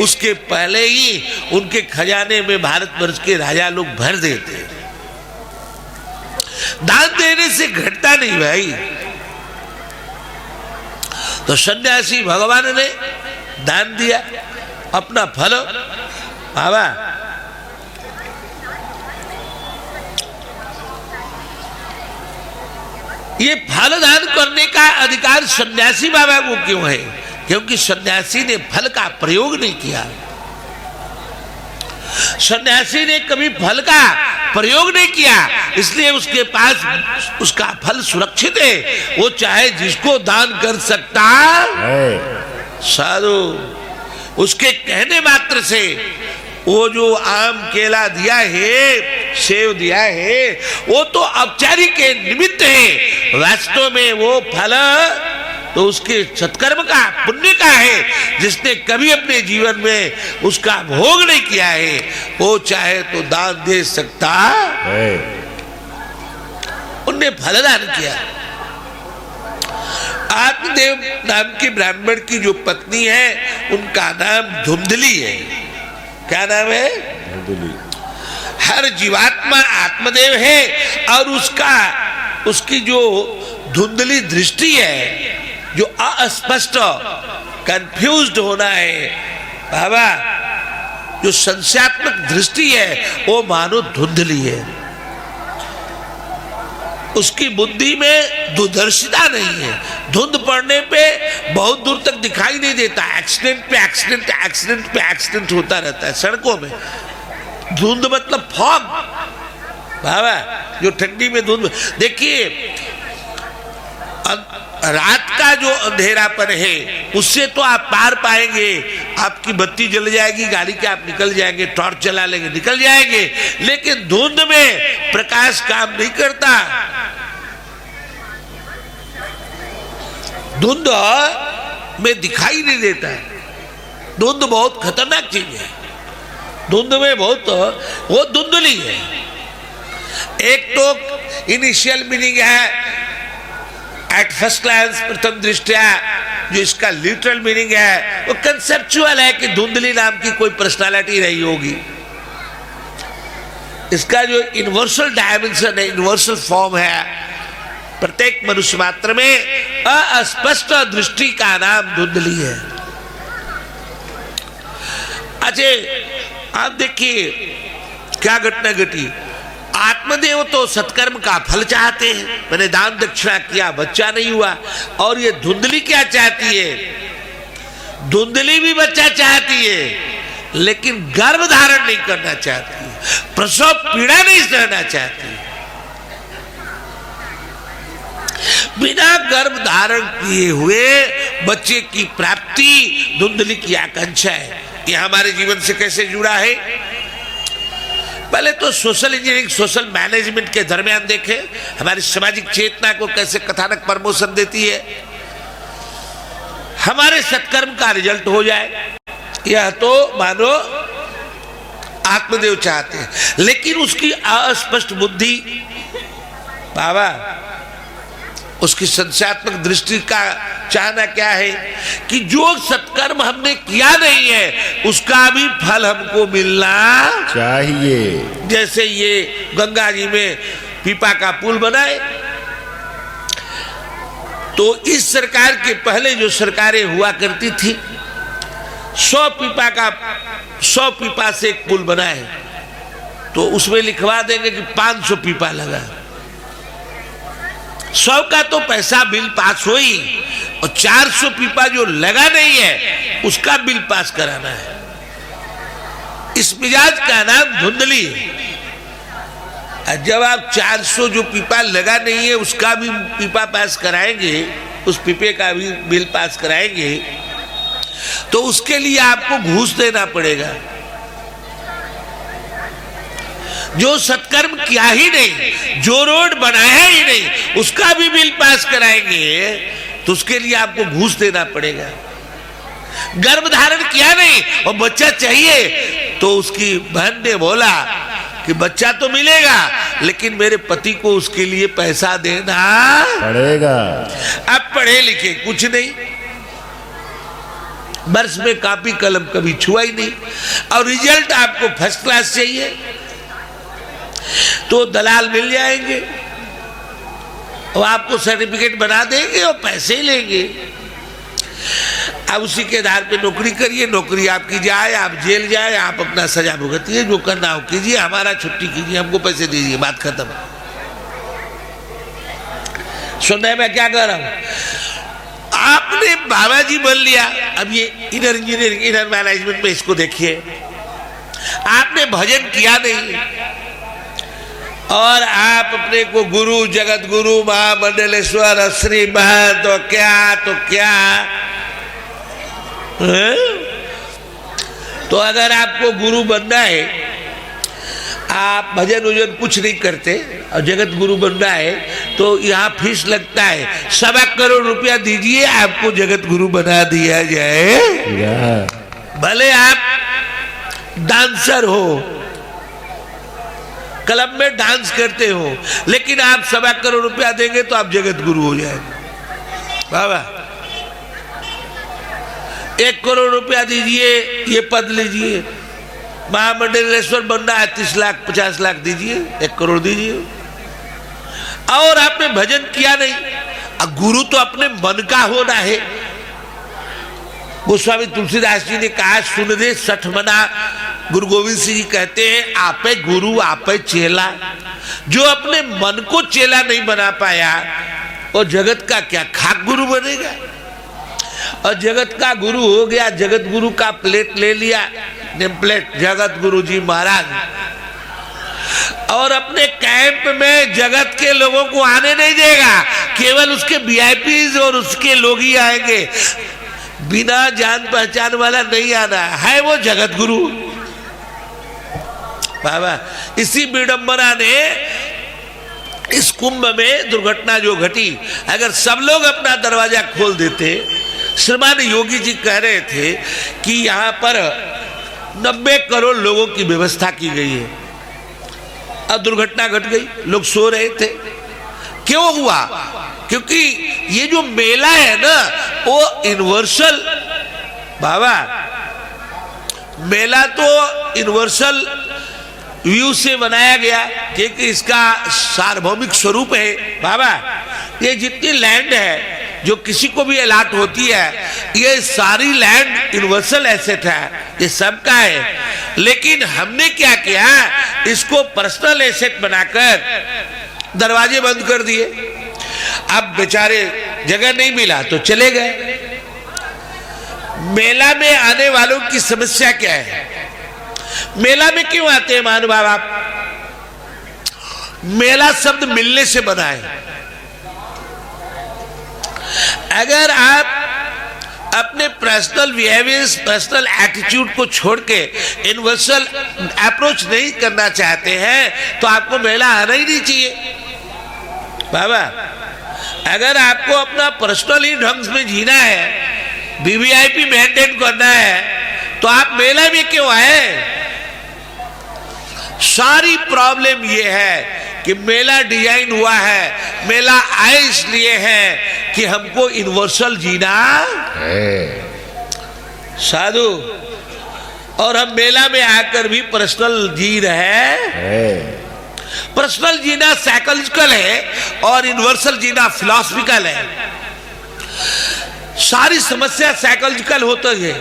उसके पहले ही उनके खजाने में भारतवर्ष के राजा लोग भर देते। दान देने से घटता नहीं भाई। तो सन्यासी भगवान ने दान दिया, अपना फल बाबा। ये फल दान करने का अधिकार सन्यासी बाबा को क्यों है? क्योंकि सन्यासी ने फल का प्रयोग नहीं किया, सन्यासी ने कभी फल का प्रयोग नहीं किया, इसलिए उसके पास उसका फल सुरक्षित है, वो चाहे जिसको दान कर सकता है। साधु। उसके कहने मात्र से वो जो आम केला दिया है, सेव दिया है, वो तो औपचारिक के निमित्त है, वास्तव में वो फल तो उसके सत्कर्म का, पुण्य का है, जिसने कभी अपने जीवन में उसका भोग नहीं किया है, वो चाहे तो दान दे सकता है। उनने फलदान किया। आत्मदेव नाम की ब्राह्मण की जो पत्नी है, उनका नाम धुंधली है। क्या नाम है? धुंधली। हर जीवात्मा आत्मदेव है, और उसकी जो धुंधली दृष्टि है, जो अस्पष्ट, कंफ्यूज्ड होना है बाबा, जो संशयात्मक दृष्टि है, वो मानो धुंधली है। उसकी बुद्धि में दूरदर्शिता नहीं है, धुंध पड़ने पे बहुत दूर तक दिखाई नहीं देता, एक्सीडेंट पे एक्सीडेंट, एक्सीडेंट पे एक्सीडेंट होता रहता है सड़कों में। धुंध मतलब फॉग बाबा, जो ठंडी में धुंध। देखिए रात का जो अंधेरापन है, उससे तो आप पार पाएंगे, आपकी बत्ती जल जाएगी, गाड़ी के आप निकल जाएंगे, टॉर्च जला लेंगे, निकल जाएंगे, लेकिन धुंध में प्रकाश काम नहीं करता। धुंध में दिखाई नहीं देता है, धुंध बहुत खतरनाक चीज है, धुंध में बहुत, वो धुंधली है। एक तो इनिशियल मीनिंग है एट फर्स्ट ग्लांस, प्रथम दृष्टया, जो इसका लिटरल मीनिंग है वो कंसेप्चुअल है कि धुंधली नाम की कोई पर्सनालिटी रही होगी। इसका जो यूनिवर्सल डायमेंशन है, यूनिवर्सल फॉर्म है, प्रत्येक मनुष्य मात्र में अस्पष्ट दृष्टि का नाम धुंधली है। अच्छा आप देखिए क्या घटना घटी। आत्मदेव तो सत्कर्म का फल चाहते हैं, मैंने दान दक्षिणा किया, बच्चा नहीं हुआ, और ये धुंधली क्या चाहती है? धुंधली भी बच्चा चाहती है, लेकिन गर्भ धारण नहीं करना चाहती, प्रसव पीड़ा नहीं सहना चाहती। बिना गर्भ धारण किए हुए बच्चे की प्राप्ति धुंधली की आकांक्षा है। यह हमारे जीवन से कैसे जुड़ा है? पहले तो सोशल इंजीनियरिंग, सोशल मैनेजमेंट के दरमियान देखें, हमारी सामाजिक चेतना को कैसे कथानक प्रमोशन देती है। हमारे सत्कर्म का रिजल्ट हो जाए, यह तो मानो आत्मदेव चाहते हैं, लेकिन उसकी अस्पष्ट बुद्धि बाबा, उसकी संस्यात्मक दृष्टि का चाहना क्या है कि जो सत्कर्म हमने किया नहीं है उसका भी फल हमको मिलना चाहिए। जैसे ये गंगा जी में पीपा का पुल बनाए, तो इस सरकार के पहले जो सरकारें हुआ करती थी 100 पीपा से एक पुल बनाए, तो उसमें लिखवा देंगे कि 500 पीपा लगा। 100 का तो पैसा बिल पास हुई, और 400 पीपा जो लगा नहीं है उसका बिल पास कराना है। इस मिजाज का नाम धुंधली है। जब आप 400 जो पीपा लगा नहीं है उसका भी पीपा पास कराएंगे, उस पीपे का भी बिल पास कराएंगे, तो उसके लिए आपको घूस देना पड़ेगा। जो सत्कर्म किया ही नहीं, जो रोड बनाया ही नहीं, उसका भी बिल पास कराएंगे, तो उसके लिए आपको घूस देना पड़ेगा। गर्भ धारण किया नहीं और बच्चा चाहिए, तो उसकी बहन ने बोला कि बच्चा तो मिलेगा लेकिन मेरे पति को उसके लिए पैसा देना पड़ेगा। अब पढ़े लिखे कुछ नहीं, वर्ष में कॉपी कलम कभी छुआ ही नहीं, और रिजल्ट आपको फर्स्ट क्लास चाहिए, तो दलाल मिल जाएंगे और आपको सर्टिफिकेट बना देंगे और पैसे लेंगे। अब उसी के आधार पे नौकरी करिए, नौकरी आपकी जाए, आप जेल जाए, आप अपना सजा भुगतिए, जो करना हो कीजिए, हमारा छुट्टी कीजिए, हमको पैसे दीजिए, बात खत्म। सुनने में क्या कह रहा हूं? आपने बाबा जी बन लिया। अब ये इनर इंजीनियरिंग, इनर मैनेजमेंट में इसको देखिए, आपने भजन किया नहीं और आप अपने को गुरु, जगत गुरु, महामंडलेश्वर, श्री महंत, तो क्या है? तो अगर आपको गुरु बनना है, आप भजन वजन कुछ नहीं करते और जगत गुरु बनना है, तो यहाँ फीस लगता है, 1.25 करोड़ रुपया दीजिए, आपको जगत गुरु बना दिया जाए। भले आप डांसर हो, क्लब में डांस करते हो, लेकिन आप 1.25 करोड़ रुपया देंगे तो आप जगत गुरु हो जाएंगे। बाबा 1 करोड़ रुपया दीजिए, ये पद लीजिए, महामंडलेश्वर बनना है, 30 लाख 50 लाख दीजिए, 1 करोड़ दीजिए। और आपने भजन किया नहीं, गुरु तो अपने मन का होना है। गोस्वामी तुलसीदास जी ने कहा, सुन दे 60 मना। गुरु गोविंद सिंह जी कहते हैं, आपे गुरु आपे चेला। जो अपने मन को चेला नहीं बना पाया, और जगत का क्या खाक गुरु बनेगा? और जगत का गुरु हो गया, जगत गुरु का प्लेट ले लिया, नेम प्लेट, जगत गुरु जी महाराज, और अपने कैंप में जगत के लोगों को आने नहीं देगा, केवल उसके वीआईपीज और उसके लोग ही आएंगे, बिना जान पहचान वाला नहीं आना है। वो जगत गुरु बाबा। इसी विडंबना ने इस कुंभ में दुर्घटना जो घटी, अगर सब लोग अपना दरवाजा खोल देते, श्रीमान योगी जी कह रहे थे कि यहाँ पर 90 करोड़ लोगों की व्यवस्था की गई है, अब दुर्घटना घट गई, लोग सो रहे थे। क्यों हुआ? क्योंकि ये जो मेला है ना, वो यूनिवर्सल बाबा, मेला तो यूनिवर्सल व्यू से बनाया गया, क्योंकि इसका सार्वभौमिक स्वरूप है बाबा। ये जितनी लैंड है जो किसी को भी अलॉट होती है, ये सारी लैंड यूनिवर्सल एसेट है, ये सबका है। लेकिन हमने क्या किया, इसको पर्सनल एसेट बनाकर दरवाजे बंद कर दिए। अब बेचारे जगह नहीं मिला तो चले गए। मेला में आने वालों की समस्या क्या है? मेला में क्यों आते हैं महानुभाव आप? मेला शब्द मिलने से बना है। अगर आप अपने पर्सनल बिहेवियर्स, पर्सनल एटीट्यूड को छोड़ के यूनिवर्सल अप्रोच नहीं करना चाहते हैं तो आपको मेला आना ही नहीं चाहिए बाबा। अगर आपको अपना पर्सनली ढंग में जीना है, वीवीआईपी मेंटेन करना है, तो आप मेला में क्यों आए? सारी प्रॉब्लम यह है कि मेला डिजाइन हुआ है, मेला आए इसलिए है कि हमको यूनिवर्सल जीना है साधु, और हम मेला में आकर भी पर्सनल जी रहे हैं। पर्सनल जीना साइकोलॉजिकल है और यूनिवर्सल जीना फिलॉसफिकल है। सारी समस्या साइकोलॉजिकल होती है,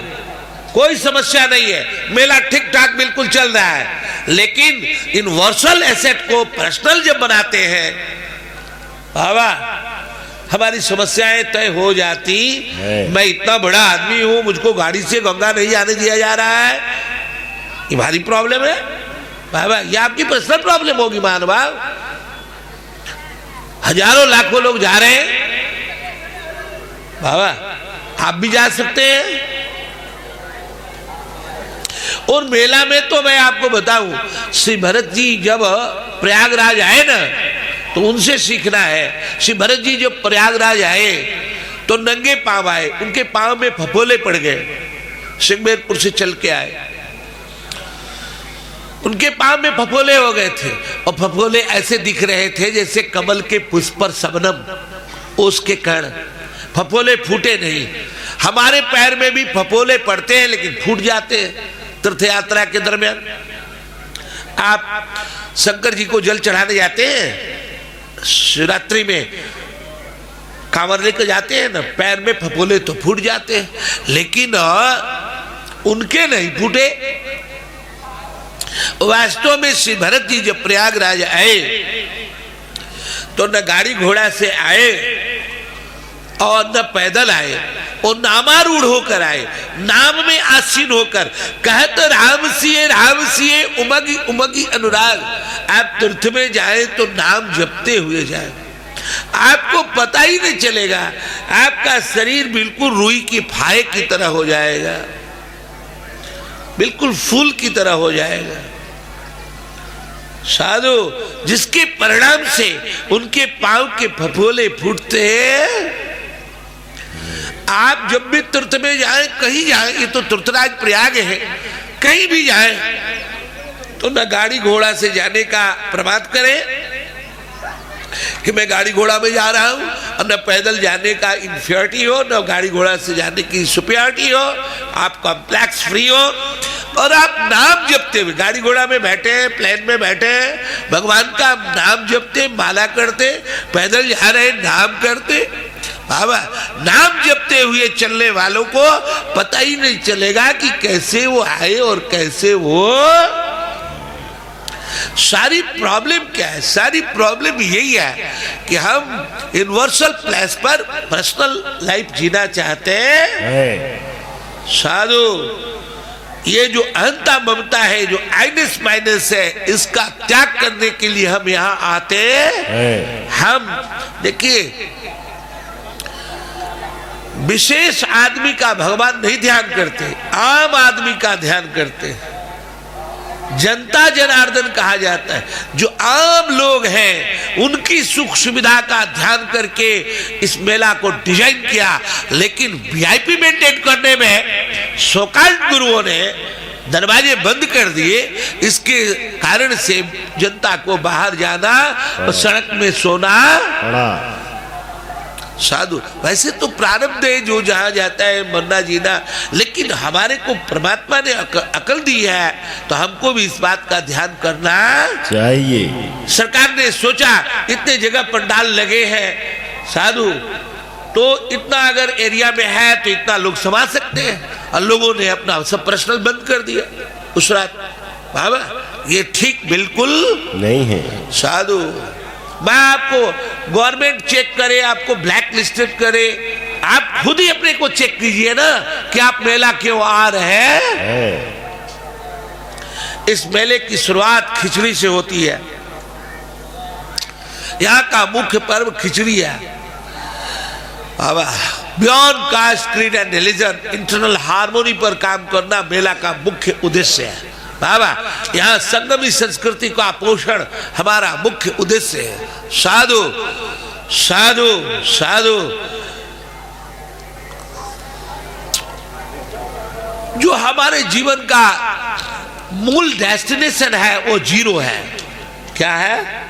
कोई समस्या नहीं है, मेला ठीक ठाक बिल्कुल चल रहा है। लेकिन यूनिवर्सल एसेट को पर्सनल जब बनाते हैं बाबा, हमारी समस्याएं तय हो जाती। मैं इतना बड़ा आदमी हूं, मुझको गाड़ी से गंगा नहीं आने दिया जा रहा है, ये भारी प्रॉब्लम है बाबा। ये आपकी पर्सनल प्रॉब्लम होगी महानुभाव। हजारों लाखों लोग जा रहे हैं बाबा, आप भी जा सकते हैं। और मेला में तो मैं आपको बताऊं, श्री भरत जी जब प्रयागराज आए ना तो उनसे सीखना है। श्री भरत जी जब प्रयागराज आए तो नंगे पांव आए, उनके पांव में फफोले पड़ गए। सिंगमेरपुर से चल के आए, उनके पांव में फफोले हो गए थे और फफोले ऐसे दिख रहे थे जैसे कमल के पुष्प पर शबनम ओस के कण। फफोले फूटे नहीं। हमारे पैर में भी फफोले पड़ते हैं लेकिन फूट जाते हैं तीर्थ यात्रा के दरमियान। आप शंकर जी को जल चढ़ाने जाते हैं, शिवरात्रि में कांवर लेकर जाते हैं ना, पैर में फफोले तो फूट जाते हैं, लेकिन उनके नहीं फूटे। वास्तव में श्री भरत जी जब प्रयागराज आए तो न गाड़ी घोड़ा से आए और न पैदल आए, और नामारूढ़ होकर आए, नाम में आसीन होकर। कहत राम सिए उमगी उमगी अनुराग। आप तीर्थ में जाए तो नाम जपते हुए जाए, आपको पता ही नहीं चलेगा, आपका शरीर बिल्कुल रुई की फाये की तरह हो जाएगा, बिल्कुल फूल की तरह हो जाएगा साधु, जिसके परिणाम से उनके पांव के फफोले फूटते हैं। आप जब भी तीर्थ में जाएं, कहीं जाएं, ये तो तीर्थराज प्रयाग है, कहीं भी जाएं तो न गाड़ी घोड़ा से जाने का प्रमाद करें कि मैं गाड़ी घोड़ा में जा रहा हूं, और न पैदल जाने का इंफियरिटी हो, न गाड़ी घोड़ा से जाने की सुपियरिटी हो। आप कॉम्प्लेक्स फ्री हो और आप नाम जपते हुए गाड़ी घोड़ा में बैठे, प्लेन में बैठे, भगवान का नाम जपते, माला करते, पैदल जा रहे नाम करते बाबा। नाम जपते हुए चलने वालों को पता ही नहीं चलेगा कि कैसे वो आए और कैसे वो। सारी प्रॉब्लम क्या है? सारी प्रॉब्लम यही है कि हम यूनिवर्सल प्लेस पर पर्सनल लाइफ जीना चाहते हैं साधु। ये जो अहंता ममता है, जो आइनस माइनस है, इसका त्याग करने के लिए हम यहाँ आते हैं। हम देखिए, विशेष आदमी का भगवान नहीं ध्यान करते, आम आदमी का ध्यान करते। जनता जनार्दन कहा जाता है। जो आम लोग हैं उनकी सुख सुविधा का ध्यान करके इस मेला को डिजाइन किया, लेकिन वीआईपी मेंटेन करने में सोकाल्ड गुरुओं ने दरवाजे बंद कर दिए। इसके कारण से जनता को बाहर जाना और सड़क में सोना साधु। वैसे तो प्रारब्ध है जो जहां जाता है मरना जीना, लेकिन हमारे को परमात्मा ने अकल दी है तो हमको भी इस बात का ध्यान करना चाहिए। सरकार ने सोचा इतने जगह पंडाल लगे हैं साधु, तो इतना अगर एरिया में है तो इतना लोग समा सकते हैं, और लोगों ने अपना सब पर्सनल बंद कर दिया उस रात बाबा। ये ठीक बिल्कुल नहीं है साधु। मैं आपको गवर्नमेंट चेक करे, आपको ब्लैक लिस्टेड करे, आप खुद ही अपने को चेक कीजिए ना कि आप मेला क्यों आ रहे हैं। इस मेले की शुरुआत खिचड़ी से होती है। यहाँ का मुख्य पर्व खिचड़ी है। Beyond caste, creed and religion, internal harmony पर काम करना मेला का मुख्य उद्देश्य है। बाबा, यहाँ संगमी संस्कृति का पोषण हमारा मुख्य उद्देश्य है। साधु साधु साधु। जो हमारे जीवन का मूल डेस्टिनेशन है वो जीरो है। क्या है?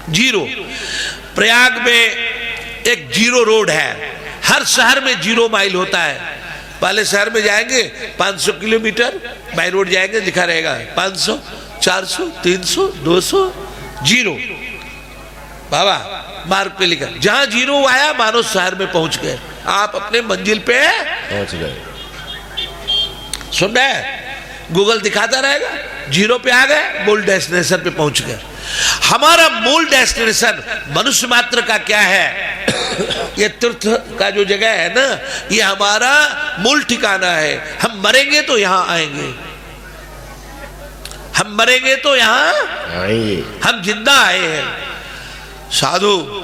जीरो। प्रयाग में एक जीरो रोड है। हर शहर में जीरो माइल होता है। पहले शहर में जाएंगे 500 किलोमीटर बाई रोड जाएंगे, लिखा रहेगा 500, 400, 300, 200, जीरो। बाबा मार्ग पे लिखा, जहां जीरो आया मानो शहर में पहुंच गए, आप अपने मंजिल पे पहुंच गए। सुन रहे? गूगल दिखाता रहेगा, जीरो पे आ गए, मूल डेस्टिनेशन पे पहुंच गए। हमारा मूल डेस्टिनेशन मनुष्य मात्र का क्या है? ये तीर्थ का जो जगह है ना, ये हमारा मूल ठिकाना है। हम मरेंगे तो यहां आएंगे, हम मरेंगे तो यहां आएंगे, हम जिंदा आए हैं। साधु,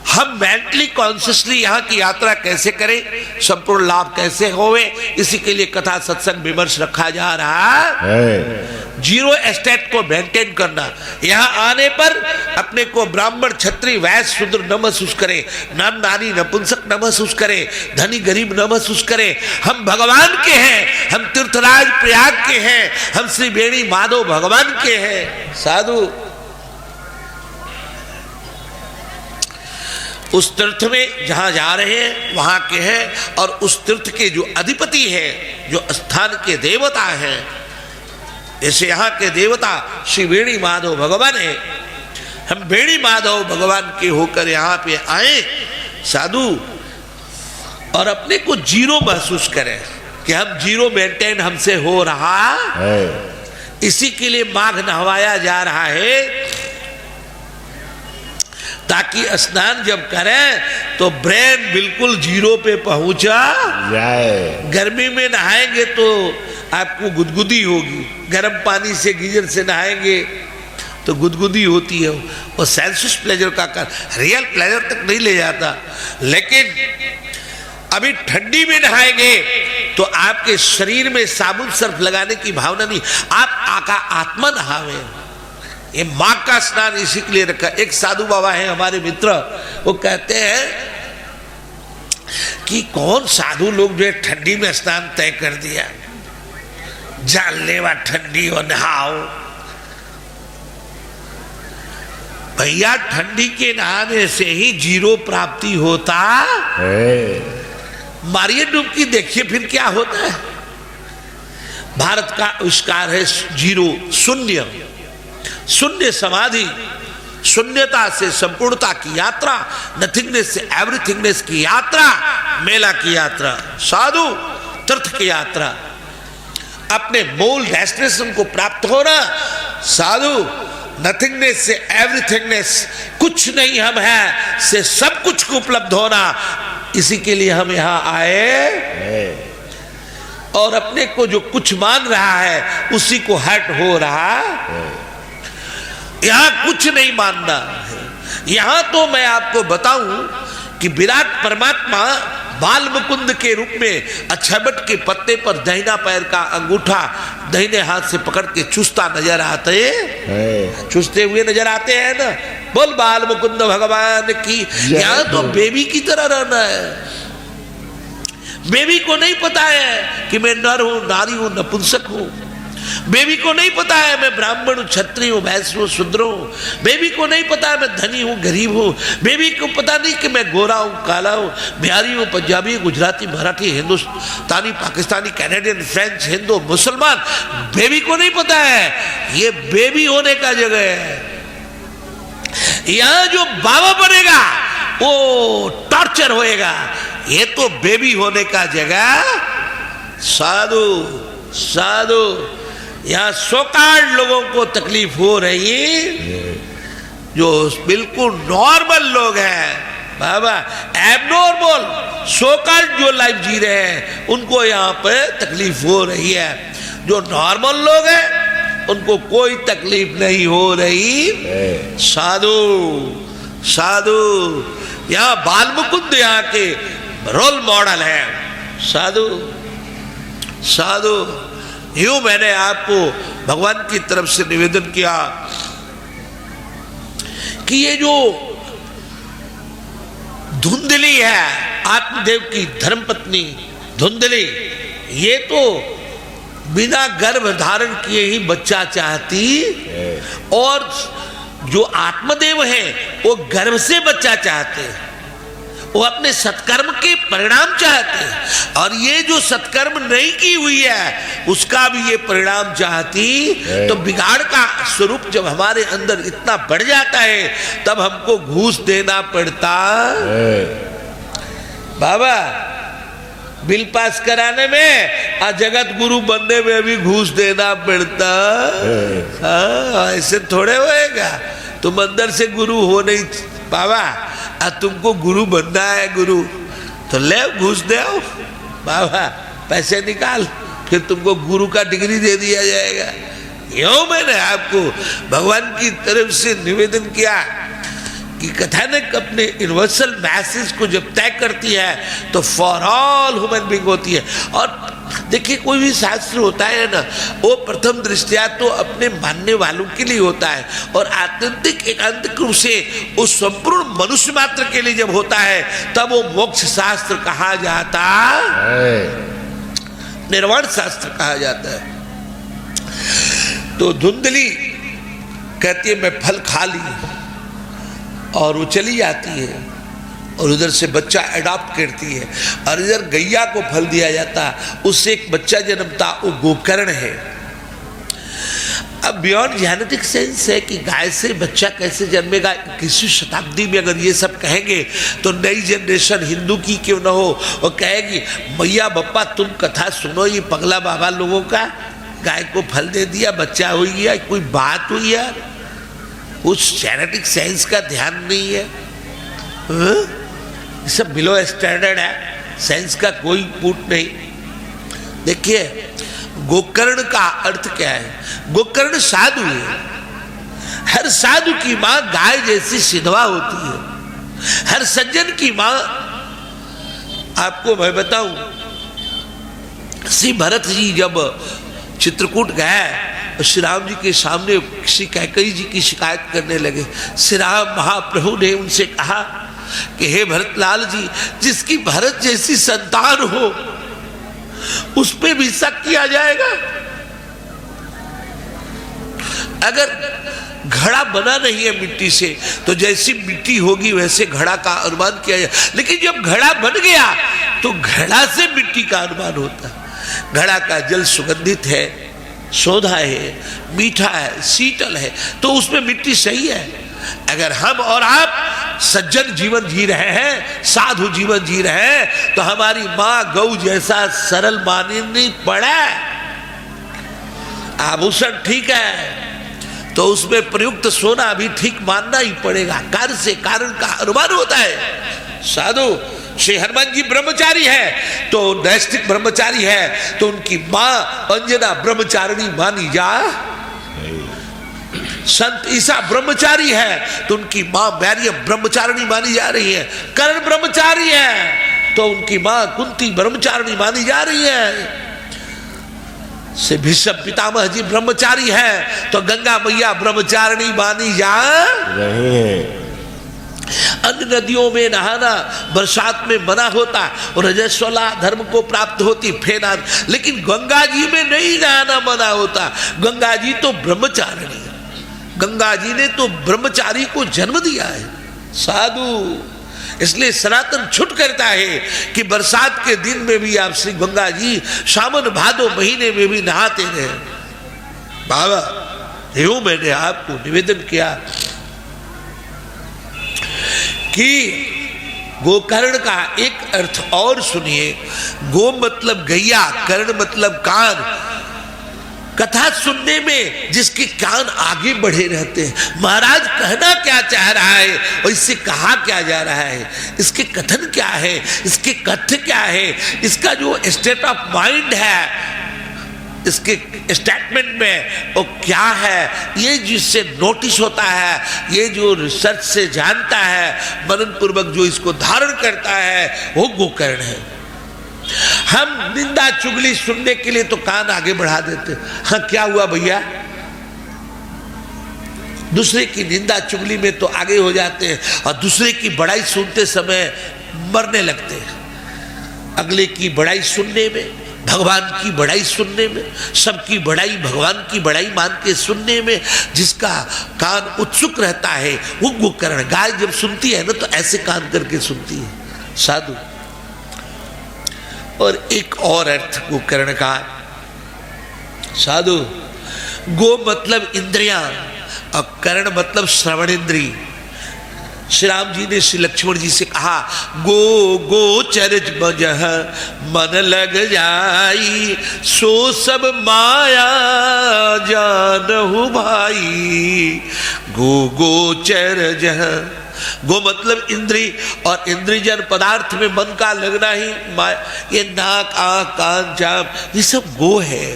हम मेंटली कॉन्शियसली यहाँ की यात्रा कैसे करें, संपूर्ण लाभ कैसे होवे, इसी के लिए कथा सत्संग विमर्श रखा जा रहा है। जीरो स्टेट को मेंटेन करना। यहाँ आने पर अपने को ब्राह्मण, क्षत्रिय, वैश्य, शूद्र न महसूस करे, नर नारी नपुंसक न महसूस करे, धनी गरीब न महसूस करे। हम भगवान के हैं, हम तीर्थराज प्रयाग के हैं, हम श्री बेणी माधव भगवान के हैं। साधु, उस तीर्थ में जहां जा रहे हैं वहां के हैं, और उस तीर्थ के जो अधिपति हैं, जो स्थान के देवता हैं, जैसे यहाँ के देवता श्री बेणी माधव भगवान है। हम बेणी माधव भगवान के होकर यहाँ पे आए साधु, और अपने को जीरो महसूस करें कि हम जीरो मेंटेन हमसे हो रहा है। इसी के लिए माघ नहवाया जा रहा है, ताकि स्नान जब करें तो ब्रेन बिल्कुल जीरो पे पहुंचा जाए। गर्मी में नहाएंगे तो आपको गुदगुदी होगी, गर्म पानी से गीजर से नहाएंगे तो गुदगुदी होती है। वो सेंसस प्लेजर का रियल प्लेजर तक नहीं ले जाता। लेकिन अभी ठंडी में नहाएंगे तो आपके शरीर में साबुन सर्फ लगाने की भावना नहीं, आप आत्मा नहावे। ये माघ का स्नान इसी के लिए रखा। एक साधु बाबा है हमारे मित्र, वो कहते हैं कि कौन साधु लोग जो है ठंडी में स्नान तय कर दिया, जानलेवा ठंडी और नहाओ। भैया, ठंडी के नहाने से ही जीरो प्राप्ति होता है। मारिए डुबकी, देखिए फिर क्या होता है। भारत का आविष्कार है जीरो, शून्य, शून्य समाधि, शून्यता से संपूर्णता की यात्रा, नथिंगनेस से एवरीथिंगनेस की यात्रा, मेला की यात्रा, साधु तीर्थ की यात्रा, अपने मूल डेस्टिनेशन को प्राप्त होना। साधु, नथिंगनेस से एवरीथिंगनेस, कुछ नहीं हम हैं से सब कुछ को उपलब्ध होना, इसी के लिए हम यहाँ आए। और अपने को जो कुछ मान रहा है उसी को हट हो रहा है। यहां कुछ नहीं मानना है। यहां तो मैं आपको बताऊं कि विराट परमात्मा बाल मुकुंद के रूप में अक्षयवट के पत्ते पर दाहिना पैर का अंगूठा दाहिने हाथ से पकड़ के चूसता नजर आते हैं, चूसते हुए नजर आते हैं ना। बोल बाल मुकुंद भगवान की। यहां तो बेबी की तरह रहना है। बेबी को नहीं पता है कि मैं नर हूं, नारी हूं, नपुंसक हूं। बेबी को नहीं पता है मैं ब्राह्मण हूं, क्षत्रिय हूं, वैश्य हूं, शूद्र हूं। बेबी को नहीं पता है मैं धनी हूं, गरीब हूं। बेबी को पता नहीं कि मैं गोरा हूं, काला हूं, बिहारी हूं, पंजाबी, गुजराती, मराठी, हिंदुस्तानी, पाकिस्तानी, कैनेडियन, फ्रेंच, हिंदू, मुसलमान। बेबी को नहीं पता है ये बेबी होने का जगह है। यहां जो बाबा बनेगा वो टॉर्चर होएगा, ये तो बेबी होने का जगह। साधु साधु, यहाँ सोकार्ड लोगों को तकलीफ हो रही, जो बिल्कुल नॉर्मल लोग हैं बाबा, एबनॉर्मल सोकार्ड जो लाइफ जी रहे हैं उनको यहाँ पे तकलीफ हो रही है। जो नॉर्मल लोग हैं उनको कोई तकलीफ नहीं हो रही। साधु साधु, यहाँ बाल मुकुंद यहाँ के रोल मॉडल है। साधु साधु, यूं मैंने आपको भगवान की तरफ से निवेदन किया कि ये जो धुंधली है, आत्मदेव की धर्मपत्नी धुंधली, ये तो बिना गर्भ धारण किए ही बच्चा चाहती, और जो आत्मदेव है वो गर्भ से बच्चा चाहते हैं, वो अपने सत्कर्म के परिणाम चाहते हैं, और ये जो सत्कर्म नहीं की हुई है उसका भी ये परिणाम चाहती। तो बिगाड़ का स्वरूप जब हमारे अंदर इतना बढ़ जाता है तब हमको घूस देना पड़ता। बाबा, बिल पास कराने में और जगत गुरु बनने में भी घूस देना पड़ता। हाँ, ऐसे थोड़े होएगा। तुम अंदर से गुरु हो नहीं बाबा, तुमको गुरु बनना है, गुरु तो ले घूस दे आओ बाबा, पैसे निकाल, फिर तुमको गुरु का डिग्री दे दिया जाएगा। यूं मैंने आपको भगवान की तरफ से निवेदन किया कि कथानक अपने यूनिवर्सल मैसेज को जब तय करती है तो फॉर ऑल ह्यूमन बीइंग होती है। और देखिए, कोई भी शास्त्र होता है ना, वो प्रथम दृष्टया तो अपने मानने वालों के लिए होता है, और आत्यंतिक एकांतिक रूप से उस संपूर्ण मनुष्य मात्र के लिए जब होता है तब वो मोक्ष शास्त्र कहा जाता है, निर्वाण शास्त्र कहा जाता है। तो धुंधली कहती है मैं फल खा ली, और वो चली जाती है, और उधर से बच्चा अडॉप्ट करती है, और इधर गैया को फल दिया जाता, उससे एक बच्चा जन्मता, वो गोकर्ण है। अब बियॉन्ड जेनेटिक सेंस है कि गाय से बच्चा कैसे जन्मेगा। 21वीं शताब्दी में अगर ये सब कहेंगे तो नई जनरेशन हिंदू की क्यों न हो, वो कहेगी मैया बप्पा तुम कथा सुनो, ये पगला बाबा लोगों का, गाय को फल दे दिया बच्चा हो गया, कोई बात हुई यार, उस जेनेटिक सेंस का ध्यान नहीं है। सब बिलो स्टैंडर्ड है, साइंस का कोई पूट नहीं। देखिए, गोकर्ण का अर्थ क्या है? गोकर्ण साधु है। हर साधु की मां गाय जैसी सिधवा होती है। हर सज्जन की मां, आपको मैं बताऊं, श्री भरत जी जब चित्रकूट गए, श्री राम जी के सामने श्री कैकेयी जी की शिकायत करने लगे। श्री राम महाप्रभु ने उनसे कहा कि हे भरतलाल जी, जिसकी भरत जैसी संतान हो उस पे भी शक किया जाएगा। अगर घड़ा बना नहीं है मिट्टी से तो जैसी मिट्टी होगी वैसे घड़ा का अनुमान किया जाए, लेकिन जब घड़ा बन गया तो घड़ा से मिट्टी का अनुमान होता है। घड़ा का जल सुगंधित है, सोधा है, मीठा है, शीतल है, तो उसमें मिट्टी सही है। अगर हम और आप सज्जन जीवन जी रहे हैं, साधु जीवन जी रहे हैं, तो हमारी मां गौ जैसा सरल माननी पड़ा। आभूषण ठीक है तो उसमें प्रयुक्त सोना भी ठीक मानना ही पड़ेगा। कार्य से कारण का अनुमान होता है। साधु श्री हनुमान जी ब्रह्मचारी है तो नैष्ठिक ब्रह्मचारी है, तो उनकी मां अंजना ब्रह्मचारिणी मानी जा। संत ईसा ब्रह्मचारी है तो उनकी मां मैरियम ब्रह्मचारिणी मानी जा रही है। कर्ण ब्रह्मचारी है तो उनकी मां कुंती ब्रह्मचारिणी मानी जा रही है। से भीष्म पितामह जी ब्रह्मचारी है तो गंगा मैया ब्रह्मचारिणी मानी जा रही है। अन्य नदियों में नहाना बरसात में मना होता और रजस्वला धर्म को प्राप्त होती फेना, लेकिन गंगा जी में नहीं नहाना मना होता। गंगा जी तो ब्रह्मचारिणी, गंगा जी ने तो ब्रह्मचारी को जन्म दिया है। साधु इसलिए सनातन छुट करता है कि बरसात के दिन में भी आप श्री गंगा जी सावन भादो महीने में भी नहाते रहे। बाबा यूं मैंने आपको निवेदन किया कि गोकर्ण का एक अर्थ और सुनिए। गो मतलब गैया, कर्ण मतलब कान। कथा सुनने में जिसके कान आगे बढ़े रहते हैं, महाराज कहना क्या चाह रहा है और इससे कहा क्या जा रहा है, इसके कथन क्या है, इसके कथ्य क्या है, इसका जो स्टेट ऑफ माइंड है इसके स्टेटमेंट में वो क्या है, ये जिससे नोटिस होता है, ये जो रिसर्च से जानता है, मनन पूर्वक जो इसको धारण करता है, वो गोकर्ण है। हम निंदा चुगली सुनने के लिए तो कान आगे बढ़ा देते। हाँ, क्या हुआ भैया, दूसरे की निंदा चुगली में तो आगे हो जाते हैं और दूसरे की बड़ाई सुनते समय मरने लगते हैं। अगले की बड़ाई सुनने में, भगवान की बड़ाई सुनने में, सबकी बड़ाई भगवान की बड़ाई मान के सुनने में जिसका कान उत्सुक रहता है वो गोकर्ण। गाय जब सुनती है ना तो ऐसे कान करके सुनती है, साधु। और एक और अर्थ गोकर्ण का, साधु, गो मतलब इंद्रियां और कर्ण मतलब श्रवण इंद्री। श्री राम जी ने श्री लक्ष्मण जी से कहा, गो गोचर बजह मन लग जाई, सो सब माया जानहु भाई। गो गोचर जह, गो मतलब इंद्री, और इंद्रियजन पदार्थ में मन का लगना ही माया। ये नाक, आँख, कान, जाम, ये सब गो है।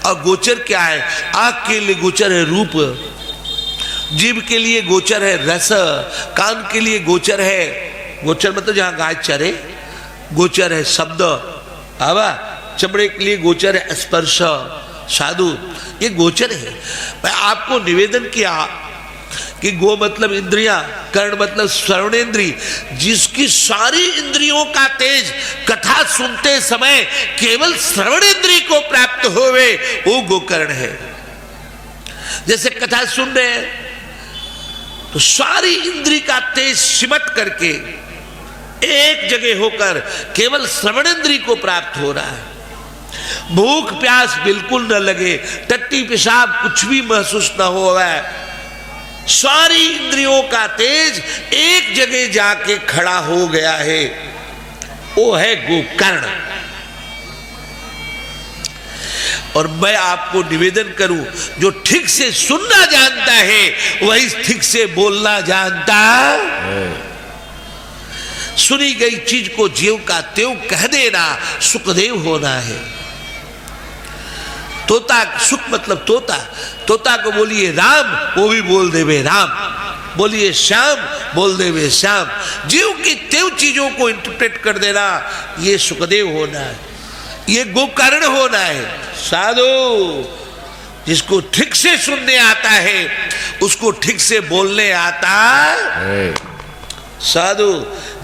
और गोचर क्या है? आँख के लिए गोचर है रूप, जीभ के लिए गोचर है रस, कान के लिए गोचर है, गोचर मतलब जहां गाय चरे, गोचर है शब्द, आवा, चमड़े के लिए गोचर है स्पर्श। साधु, ये गोचर है। मैं आपको निवेदन किया कि गो मतलब इंद्रियां, कर्ण मतलब श्रवणेन्द्री, जिसकी सारी इंद्रियों का तेज कथा सुनते समय केवल श्रवणेन्द्री को प्राप्त होवे, वो गोकर्ण है। जैसे कथा सुन रहे हैं तो सारी इंद्री का तेज सिमट करके एक जगह होकर केवल श्रवणेन्द्री को प्राप्त हो रहा है। भूख प्यास बिल्कुल न लगे, टट्टी पेशाब कुछ भी महसूस न हो रहा है, सारी इंद्रियों का तेज एक जगह जाके खड़ा हो गया है, वो है गोकर्ण। और मैं आपको निवेदन करूं, जो ठीक से सुनना जानता है वही ठीक से बोलना जानता है। सुनी गई चीज को ज्यों का त्यों कह देना सुखदेव होना है। तोता, सुख मतलब तोता, तोता को बोलिए राम, वो भी बोल देवे राम, बोलिए श्याम, बोल देवे श्याम। ज्यों की त्यों चीजों को इंटरप्रेट कर देना, ये सुखदेव होना है, ये गोकर्ण होना है। साधु, जिसको ठीक से सुनने आता है उसको ठीक से बोलने आता है। साधु,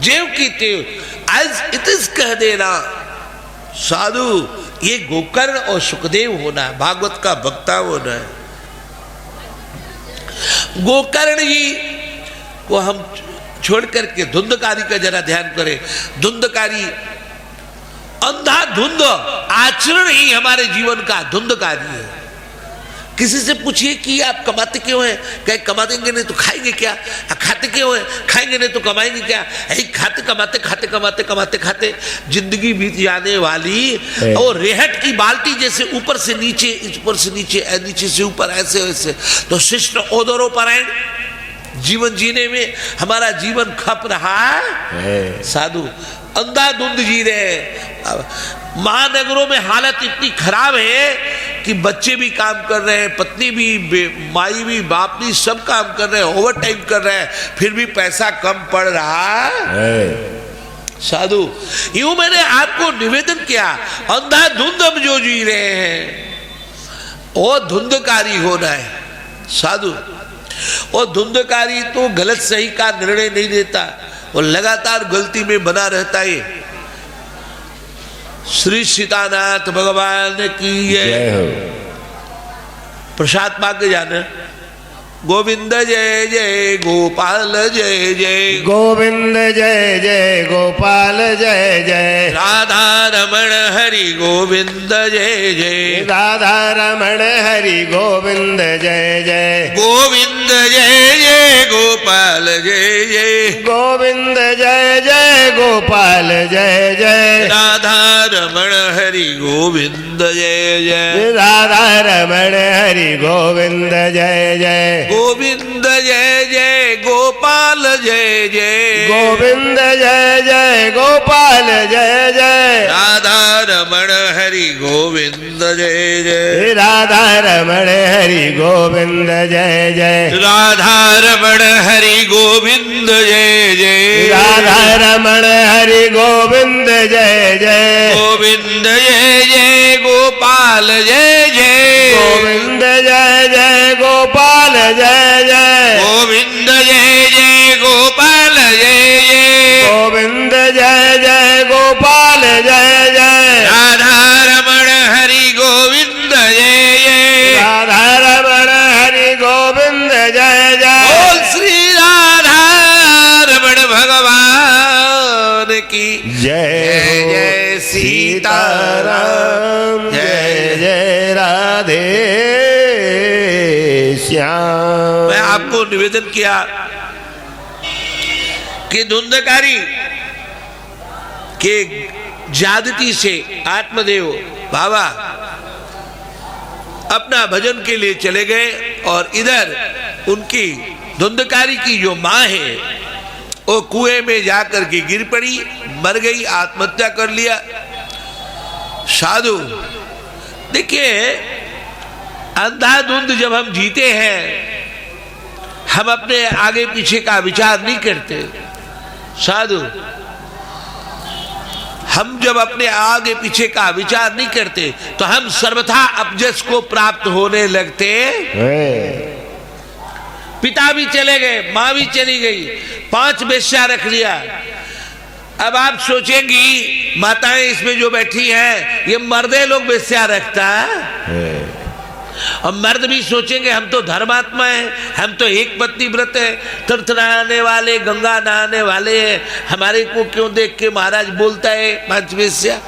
जेव की तेव एज इट इज कह देना। साधु, ये गोकर्ण और सुखदेव होना है, भागवत का वक्ता होना है। गोकर्ण जी को हम छोड़ करके धुंधकारी का जरा ध्यान करें। धुंधकारी अंधाधुंध आचरण ही हमारे जीवन का धुंधकारी है। किसी से पूछिए कि आप कमाते क्यों हैं, कहे कमाएंगे नहीं तो खाएंगे क्या, खाते क्यों हैं, खाएंगे नहीं तो कमाएंगे क्या। खाते कमाते खाते कमाते कमाते खाते जिंदगी बीत जाने वाली, और रेहट की बाल्टी जैसे ऊपर से नीचे, ऊपर से नीचे, नीचे से ऊपर, ऐसे वैसे। तो शिष्ट ओदरोपरायण जीवन जीने में हमारा जीवन खप रहा है। साधु, अंधाधुंध जी रहे। महानगरों में हालत इतनी खराब है कि बच्चे भी काम कर रहे हैं, पत्नी भी, माई भी, बाप भी, सब काम कर रहे हैं, ओवर टाइम कर रहे हैं, फिर भी पैसा कम पड़ रहा है। साधु, यूं मैंने आपको निवेदन किया, अंधाधुंध हम जो जी रहे हैं वो धुंधकारी होना है। साधु, और धुंधकारी तो गलत सही का निर्णय नहीं देता, वो लगातार गलती में बना रहता है। श्री सीतानाथ भगवान की जय हो। प्रसाद पाके जाना। गोविंद जय जय गोपाल जय जय, गोविंद जय जय गोपाल जय जय, राधा रमण हरि गोविंद जय जय, राधा रमण हरि गोविंद जय जय, गोविंद जय जय गोपाल जय जय, गोविंद जय जय गोपाल जय जय, राधा रमण हरि गोविंद जय जय, राधा रमण हरि गोविंद जय जय, गोविंद जय जय गोपाल जय जय, गोविंद जय जय गोपाल जय जय, राधा रमण हरि गोविंद जय जय। राधा रमण हरि गोविंद जय जय। राधा रमण हरि गोविंद जय जय। राधा रमण हरि गोविंद जय जय। गोविंद जय जय गोपाल जय जय। गोविंद जय जय गोपाल जय जय। गोविंद जय जय गोपाल जय जय। गोविंद जय जय गोपाल जय जय। राधा रमण हरि गोविंद जय जय। राधा रमण हरि गोविंद जय जय। बोल श्री राधा रमण भगवान की जय जय सीताराम जय जय राधे श्याम। मैं आपको निवेदन किया कि धुंधकारी के ज्यादती से आत्मदेव बाबा अपना भजन के लिए चले गए और इधर उनकी धुंधकारी की जो मां है वो कुएं में जाकर के गिर पड़ी, मर गई, आत्महत्या कर लिया। साधु देखिए, अंधाधुंध जब हम जीते हैं हम अपने आगे पीछे का विचार नहीं करते। साधु हम जब अपने आगे पीछे का विचार नहीं करते तो हम सर्वथा अपजस को प्राप्त होने लगते। पिता भी चले गए, मां भी चली गई, 5 वेश्या रख लिया। अब आप सोचेंगी माताएं इसमें जो बैठी हैं ये मर्दे लोग वेश्या रखता है, और मर्द भी सोचेंगे हम तो धर्मात्मा हैं, हम तो एक पत्नी व्रत है, तीर्थ नहाने वाले, गंगा नहाने वाले हैं, हमारे को क्यों देख के महाराज बोलता है 5 वेश्या।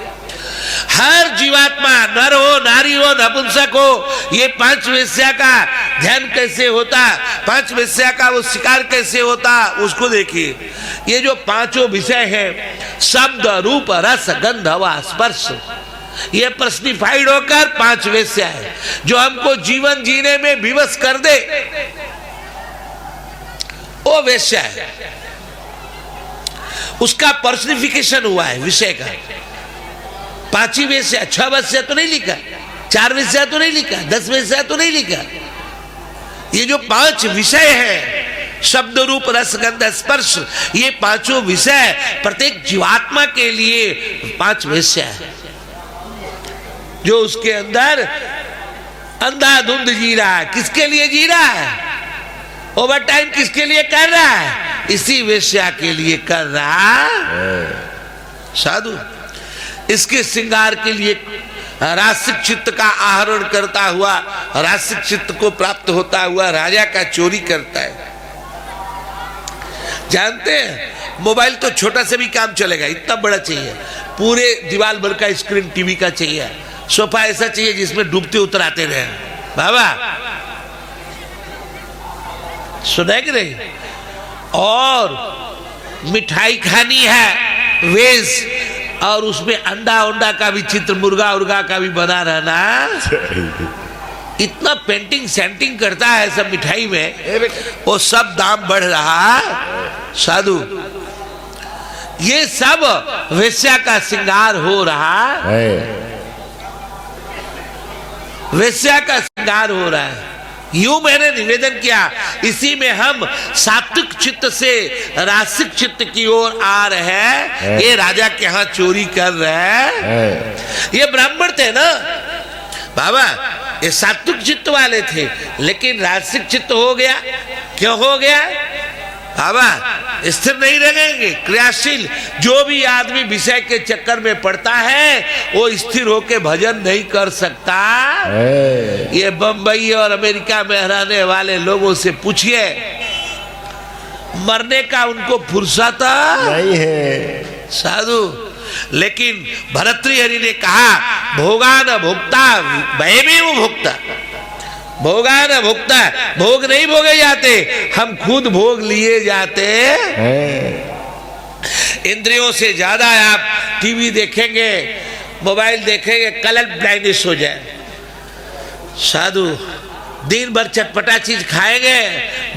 हर जीवात्मा, नर हो, नारी हो, नपुंसक हो, ये 5 वेश्या का ध्यान कैसे होता, 5 वेश्या का वो शिकार कैसे होता, उसको देखिए। ये जो 5 विषय है, शब्द, रूप, रस, गंध, हवा, स्पर्श, ये पर्सनिफाइड होकर 5 वेश्या है जो हमको जीवन जीने में विवश कर दे, वो वेश्या है। उसका पर्सनिफिकेशन हुआ है विषय का। 5 ही वेश्या, 6 वेश्या तो नहीं लिखा, 4 वेश्या तो नहीं लिखा, 10 वेश्या तो नहीं लिखा। ये जो 5 विषय है, शब्द, रूप, रस, गंध, स्पर्श, ये 5 विषय प्रत्येक जीवात्मा के लिए 5 वेश्या है जो उसके अंदर अंधाधुंध जी रहा है। किसके लिए जी रहा है? ओवर टाइम किसके लिए कर रहा है? इसी वेश्या के लिए कर रहा है। साधु इसके श्रृंगार के लिए रासिक चित्त का आहरण करता हुआ, रासिक चित्त को प्राप्त होता हुआ राजा का चोरी करता है। जानते हैं मोबाइल तो छोटा से भी काम चलेगा, इतना बड़ा चाहिए, पूरे दीवार भर का स्क्रीन टीवी का चाहिए, सोफा ऐसा चाहिए जिसमें डूबते उतराते रहे। बाबा सुना कि नहीं? और मिठाई खानी है वेज, और उसमें अंडा उंडा का भी चित्र, मुर्गा उर्गा का भी बना रहना। इतना पेंटिंग सेंटिंग करता है सब मिठाई में, वो सब दाम बढ़ रहा। साधु ये सब वेश्या का श्रृंगार हो रहा है, वेश्या का श्रृंगार हो रहा है। यूं मैंने निवेदन किया, इसी में हम सात्विक चित्त से रासिक चित्त की ओर आ रहे हैं। ये राजा के यहाँ चोरी कर रहे हैं। ये ब्राह्मण थे ना बाबा, ये सात्विक चित्त वाले थे, लेकिन रासिक चित्त हो गया। क्यों हो गया बाबा? स्थिर नहीं रहेंगे, क्रियाशील। जो भी आदमी विषय के चक्कर में पड़ता है वो स्थिर होके भजन नहीं कर सकता। ये बंबई और अमेरिका में रहने वाले लोगों से पूछिए, मरने का उनको फुर्सत नहीं है साधु। लेकिन भर्तृहरि ने कहा, भोगा न भोक्ता वयमेव भोक्ता। भोगा न भोक्ता, भोग नहीं भोगे जाते, हम खुद भोग लिए जाते। इंद्रियों से ज्यादा आप टीवी देखेंगे, मोबाइल देखेंगे, कलर ब्लाइंडनेस हो जाए। साधु दिन भर चटपटा चीज खाएंगे,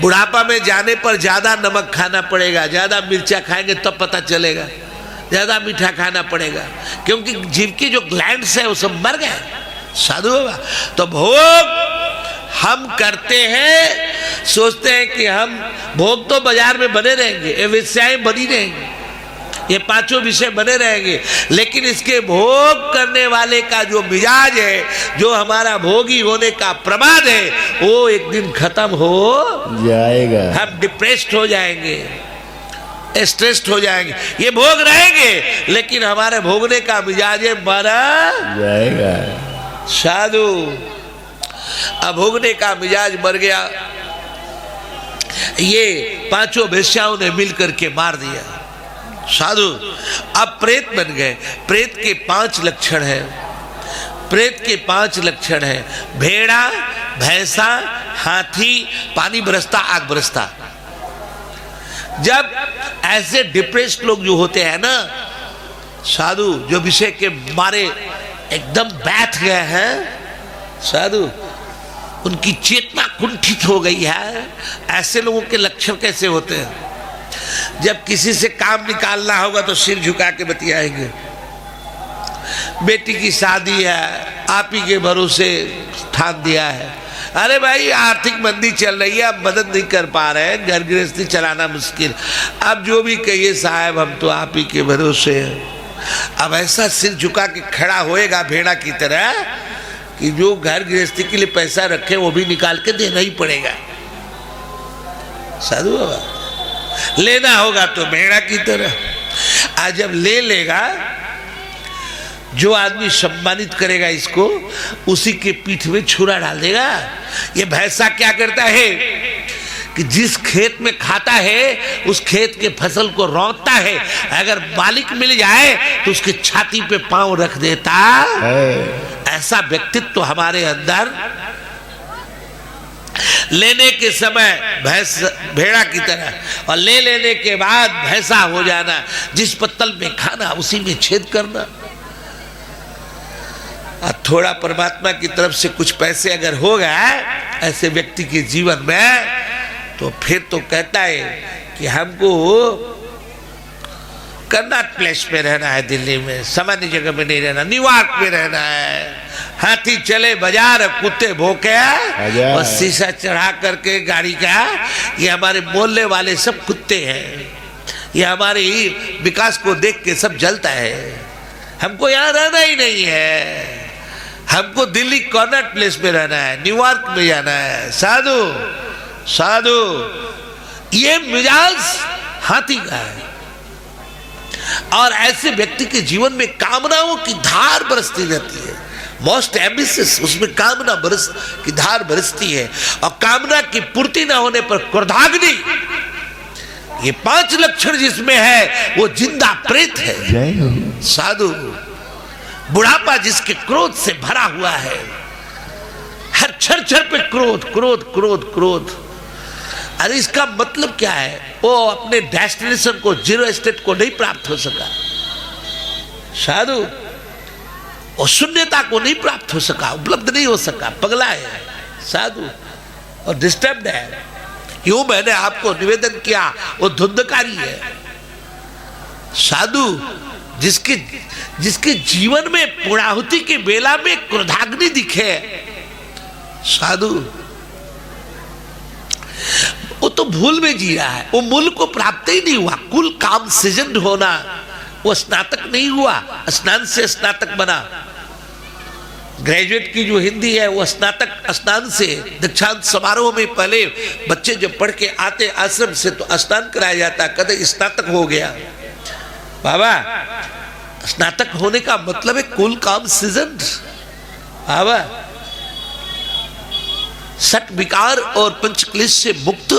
बुढ़ापा में जाने पर ज्यादा नमक खाना पड़ेगा, ज्यादा मिर्चा खाएंगे तब पता चलेगा। ज्यादा मीठा खाना पड़ेगा, क्योंकि जीव की जो ग्लैंड्स है वो सब मर गए साधु बाबा। तो भोग हम करते हैं, सोचते हैं कि हम भोग तो बाजार में बने रहेंगे, ये विषयाएं बनी रहेंगी, ये पांचों विषय बने रहेंगे, लेकिन इसके भोग करने वाले का जो मिजाज है, जो हमारा भोगी होने का प्रमाद है, वो एक दिन खत्म हो जाएगा। हम डिप्रेस्ड हो जाएंगे, स्ट्रेस्ड हो जाएंगे। ये भोग रहेंगे लेकिन हमारे भोगने का मिजाज मरा जाएगा साधु। अब भोगने का मिजाज मर गया, ये पांचों वेश्याओं ने मिलकर के मार दिया साधु। अब प्रेत बन गए। प्रेत के 5 लक्षण हैं, प्रेत के 5 लक्षण हैं, भेड़ा, भैंसा, हाथी, पानी बरसता, आग बरसता। जब ऐसे डिप्रेस्ड लोग जो होते हैं ना साधु, जो विषय के मारे एकदम बैठ गए हैं साधु, उनकी चेतना कुंठित हो गई है, ऐसे लोगों के लक्षण कैसे होते हैं? जब किसी से काम निकालना होगा तो सिर झुका के बतियाएंगे, बेटी की शादी है, आप ही के भरोसे स्थान दिया है, अरे भाई आर्थिक मंदी चल रही है, अब मदद नहीं कर पा रहे हैं, घर गृहस्थी चलाना मुश्किल, अब जो भी कहिए साहब हम तो आप ही के भरोसे हैं। अब ऐसा सिर झुका के खड़ा होएगा भेड़ा की तरह कि जो घर गृहस्थी के लिए पैसा रखे वो भी निकाल के देना ही पड़ेगा साधु बाबा, लेना होगा तो भेड़ा की तरह। आज जब ले लेगा, जो आदमी सम्मानित करेगा इसको, उसी के पीठ में छुरा डाल देगा। ये भैंसा क्या करता है कि जिस खेत में खाता है उस खेत के फसल को रौंदता है, अगर मालिक मिल जाए तो उसके छाती पे पांव रख देता है। ऐसा व्यक्तित्व तो हमारे अंदर, लेने के समय भैंस भेड़ा की तरह और ले लेने के बाद भैंसा हो जाना, जिस पत्तल में खाना उसी में छेद करना। थोड़ा परमात्मा की तरफ से कुछ पैसे अगर हो गए ऐसे व्यक्ति के जीवन में, तो फिर तो कहता है कि हमको कर्नाट प्लेस में रहना है, दिल्ली में सामान्य जगह में नहीं रहना, न्यूयॉर्क में रहना है। हाथी चले बाजार, कुत्ते भौंके और शीशा चढ़ा करके गाड़ी का, ये हमारे मोहल्ले वाले सब कुत्ते हैं, ये हमारे विकास को देख के सब जलता है, हमको यहाँ रहना ही नहीं है, हमको दिल्ली कर्नाट प्लेस में रहना है, न्यूयॉर्क में जाना है। साधु साधु, ये मिजाज हाथी का है। और ऐसे व्यक्ति के जीवन में कामनाओं की धार बरसती रहती है, मोस्ट एम्बिशियस, उसमें कामना बरस की धार बरसती है, और कामना की पूर्ति ना होने पर क्रोधाग्नि, ये 5 लक्षण जिसमें है वो जिंदा प्रेत है साधु। बुढ़ापा जिसके क्रोध से भरा हुआ है, हर क्षण क्षण पे क्रोध क्रोध क्रोध क्रोध। अरे इसका मतलब क्या है? वो अपने डेस्टिनेशन को, जीरो स्टेट को नहीं प्राप्त हो सका साधु, और शून्यता को नहीं प्राप्त हो सका, उपलब्ध नहीं हो सका, पगला है साधु और डिस्टर्ब्ड है। यूं मैंने आपको निवेदन किया, वो धुंधकारी है साधु, जिसके जीवन में पूर्णाहुति के बेला में क्रोधाग्नि दिखे साधु, वो तो भूल में जी रहा है, वो मूल को प्राप्त ही नहीं हुआ। कुल काम सीजन होना, वो स्नातक नहीं हुआ, स्नान से स्नातक बना। ग्रेजुएट की जो हिंदी है वो स्नातक स्नान से, दीक्षांत समारोह में पहले बच्चे जब पढ़ के आते आश्रम से तो स्नान कराया जाता, कदे स्नातक हो गया। बाबा स्नातक होने का मतलब है कुल काम सीजन। बाबा सट विकार और पंचक्लेश से मुक्त,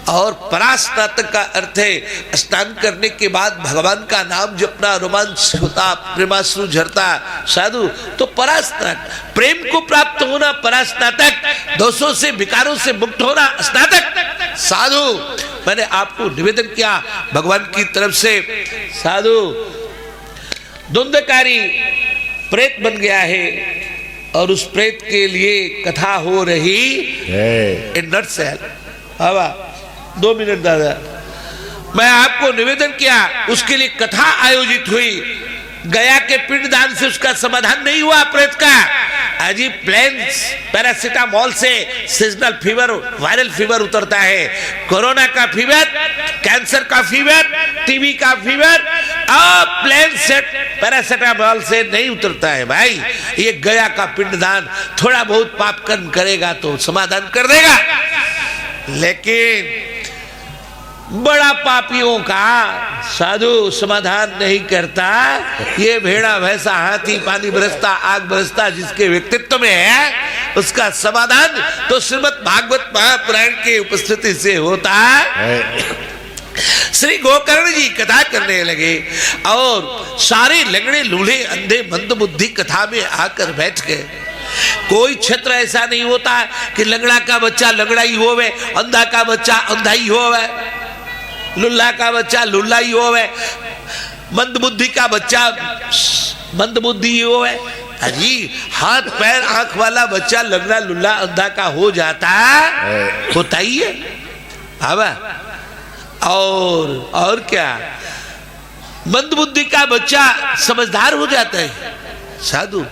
और परास्नातक का अर्थ है स्नान करने के बाद भगवान का नाम जपना, रोमांच होता, प्रेमाश्रु झरता साधु। तो परास्नातक, प्रेम को प्राप्त होना परास्नातक, दोषों से विकारों से मुक्त होना स्नातक साधु। मैंने आपको निवेदन किया भगवान की तरफ से साधु, धुंधकारी प्रेत बन गया है, और उस प्रेत के लिए कथा हो रही इन नटसेल। बाबा 2 मिनट दादा, मैं आपको निवेदन किया, उसके लिए कथा आयोजित हुई, गया के पिंडदान से उसका समाधान नहीं हुआ प्रेत का। अजी प्लेन्स पैरासिटामोल से सीजनल फीवर, वायरल फीवर उतरता है, कोरोना का फीवर, कैंसर का फीवर, टीबी का फीवर, अब प्लेन सेट पैरासिटामोल से नहीं उतरता है भाई। ये गया का पिंडदान थोड़ा बहुत पाप कर्म करेगा तो समाधान कर देगा, लेकिन बड़ा पापियों का साधु समाधान नहीं करता। ये भेड़ा भैंसा हाथी पानी बरसता आग बरसता जिसके व्यक्तित्व में है, उसका समाधान तो श्रीमद् भागवत महापुराण की उपस्थिति से होता है। श्री गोकर्ण जी कथा करने लगे और सारे लंगड़े लूल्हे अंधे मंदबुद्धि कथा में आकर बैठ गए। कोई क्षेत्र ऐसा नहीं होता कि लंगड़ा का बच्चा लंगड़ा ही होवे, अंधा का बच्चा अंधा ही होवे, लुल्ला का बच्चा लुल्ला ही होवे, मंदबुद्धि का बच्चा मंदबुद्धि ही होवे। अजी हाथ पैर आंख वाला बच्चा लंगड़ा लुल्ला अंधा का हो जाता होता ही है बाबा। और क्या, मंदबुद्धि का बच्चा समझदार हो जाता है साधु।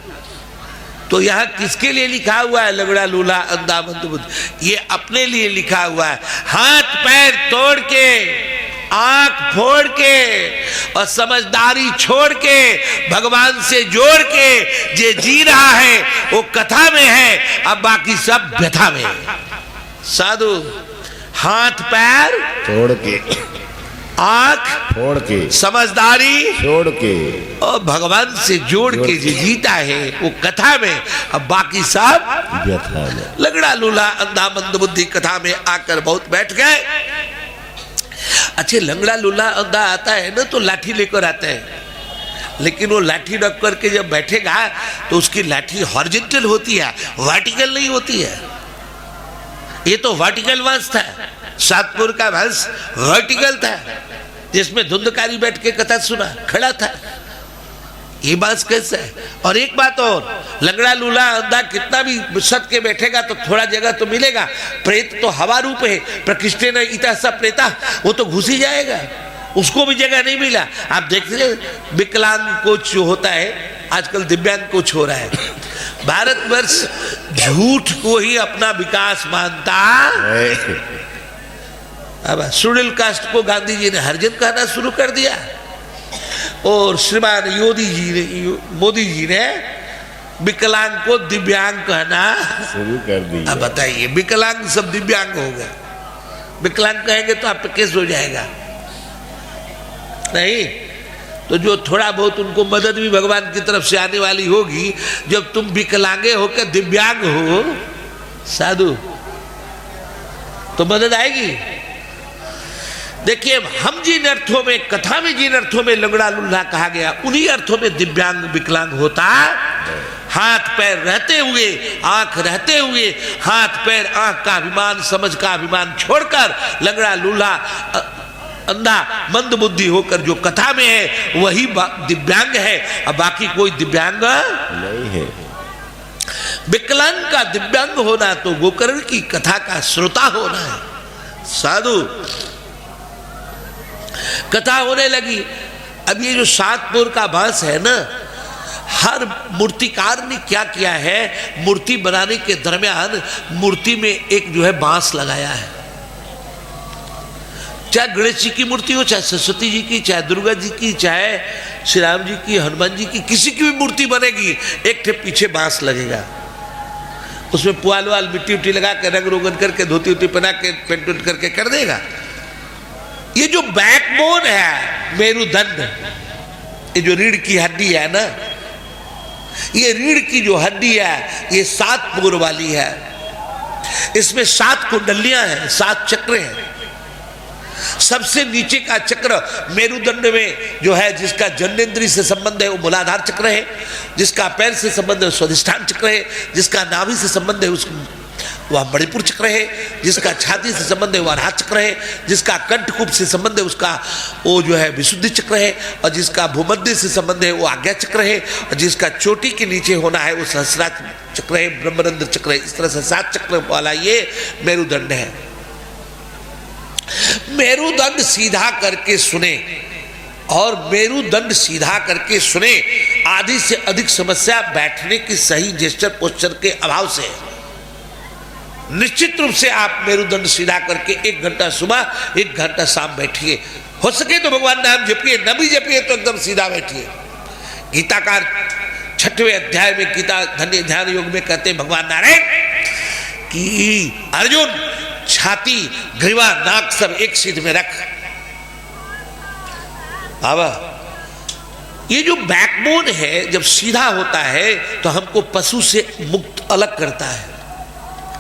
तो यहाँ किसके लिए लिखा हुआ है लंगड़ा लूला अंधा मंदबुद्ध? ये अपने लिए लिखा हुआ है। हाथ पैर तोड़ के, आंख फोड़ के और समझदारी छोड़ के भगवान से जोड़ के जे जी रहा है वो कथा में है, अब बाकी सब व्यथा में है साधु। हाथ पैर तोड़ के, आंख फोड़ के, समझदारी छोड़ के और भगवान से जोड़ के जो जीता है वो कथा में, अब बाकी सब व्यथा में। लंगड़ा लूला अंधा मंदबुद्धि कथा में आकर बहुत बैठ गए। अच्छे लंगड़ा लूला अंधा आता है ना तो लाठी लेकर आता है, लेकिन वो लाठी रख करके जब बैठेगा तो उसकी लाठी हॉरिजॉन्टल होती है, वर्टिकल नहीं होती है। ये तो वर्टिकल वंश था, सातपुर का वंश वर्टिकल था, जिसमें धुंधकारी बैठ के कथा सुना खड़ा था। ये बात कैसे है? और एक बात और, लंगड़ा लूला अंधा कितना भी सट के बैठेगा तो थोड़ा जगह तो मिलेगा। प्रेत तो हवा रूप है, प्रकृष्टे न इता सब प्रेता, वो तो घुस ही जाएगा, उसको भी जगह नहीं मिला। आप देखिए विकलांग कोच जो होता है, आजकल दिव्यांग कोच हो रहा है। भारतवर्ष झूठ को ही अपना विकास मानता। अब शेड्यूल कास्ट को गांधी जी ने हरिजन कहना शुरू कर दिया और श्रीमान मोदी जी ने विकलांग को दिव्यांग कहना शुरू कर दिया। अब बताइए, विकलांग सब दिव्यांग हो गए। विकलांग कहेंगे तो आप पे केस हो जाएगा नहीं, तो जो थोड़ा बहुत उनको मदद भी भगवान की तरफ से आने वाली होगी। जब तुम विकलांगे होकर दिव्यांग हो साधु तो मदद आएगी। देखिए, हम जिन अर्थों में, कथा में जिन अर्थों में लंगड़ा लुल्ला कहा गया, उन्हीं अर्थों में दिव्यांग विकलांग होता। हाथ पैर रहते हुए, आंख रहते हुए, हाथ पैर आंख का अभिमान, समझ का अभिमान छोड़कर लंगड़ा लुल्ला अंधा मंदबुद्धि होकर जो कथा में है वही दिव्यांग है, अब बाकी कोई दिव्यांग नहीं है। विकलांग का दिव्यांग होना तो गोकर्ण की कथा का श्रोता होना है साधु। कथा होने लगी। अब ये जो सातपुर का बांस है ना, हर मूर्तिकार ने क्या किया है, मूर्ति बनाने के दरमियान मूर्ति में एक जो है बांस लगाया है। चाहे गणेश जी की मूर्ति हो, चाहे सरस्वती जी की, चाहे दुर्गा जी की, चाहे श्री राम जी की, हनुमान जी की, किसी की भी मूर्ति बनेगी एक ठे पीछे बांस लगेगा। उसमें पुआल वाल मिट्टी उट्टी लगा के रंग रोगन करके धोती उती पहना के पेंट उंट करके कर देगा। ये जो बैकबोन है मेरुदंड, ये जो रीढ़ की हड्डी है ना, ये रीढ़ की जो हड्डी है ये 7 पोर वाली है। इसमें 7 कुंडलियां हैं, 7 चक्र हैं। सबसे नीचे का चक्र मेरुदंड में जो है, जिसका जन्नेन्द्रिय से संबंध है वो मूलाधार चक्र है, जिसका पैर से संबंध है स्वाधिष्ठान चक्र है, जिसका नाभि से संबंध है वह मणिपुर चक्र है, जिसका छाती से संबंध है वह अनाहत चक्र है, जिसका कंठकूप से संबंध है उसका वो जो है विशुद्धि चक्र है, और जिसका भूमध्य से संबंध है वो आज्ञा चक्र है, और जिसका चोटी के नीचे होना है वो सहस्रार चक्र है, ब्रह्मरंध्र चक्र है। इस तरह से 7 चक्र वाला ये मेरुदंड है। मेरुदंड सीधा करके सुने, और मेरुदंड सीधा करके सुने। आधी से अधिक समस्या बैठने की सही जेस्चर पोस्चर के अभाव से है। निश्चित रूप से आप मेरुदंड सीधा करके 1 घंटा सुबह 1 घंटा शाम बैठिए। हो सके तो भगवान नाम जपिए, न भी जपिए तो एकदम सीधा बैठिए। गीताकार 6वें अध्याय में गीता धन्य ध्यान योग में कहते हैं भगवान नारायण कि अर्जुन छाती ग्रीवा नाक सब एक सीध में रख। बाबा ये जो बैकबोन है जब सीधा होता है तो हमको पशु से मुक्त अलग करता है।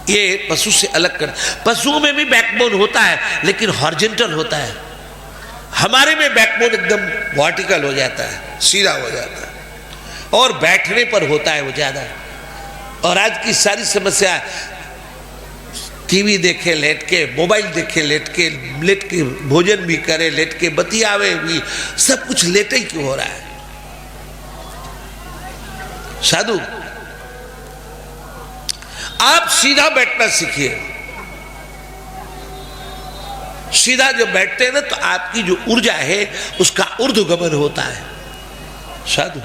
ये पशु से अलग कर, पशुओं में भी बैकबोन होता है लेकिन हॉरिजॉन्टल होता है, हमारे में बैकबोन एकदम वर्टिकल हो जाता है, सीधा हो जाता है, और बैठने पर होता है वो ज्यादा। और आज की सारी समस्या टीवी देखे लेट के, मोबाइल देखे लेट के भोजन भी करे लेट के, बतियावे भी, सब कुछ लेटे ही क्यों हो रहा है। साधु आप सीधा बैठना सीखिए। सीधा जब बैठते हैं ना तो आपकी जो ऊर्जा है उसका ऊर्ध्वगमन होता है। साधु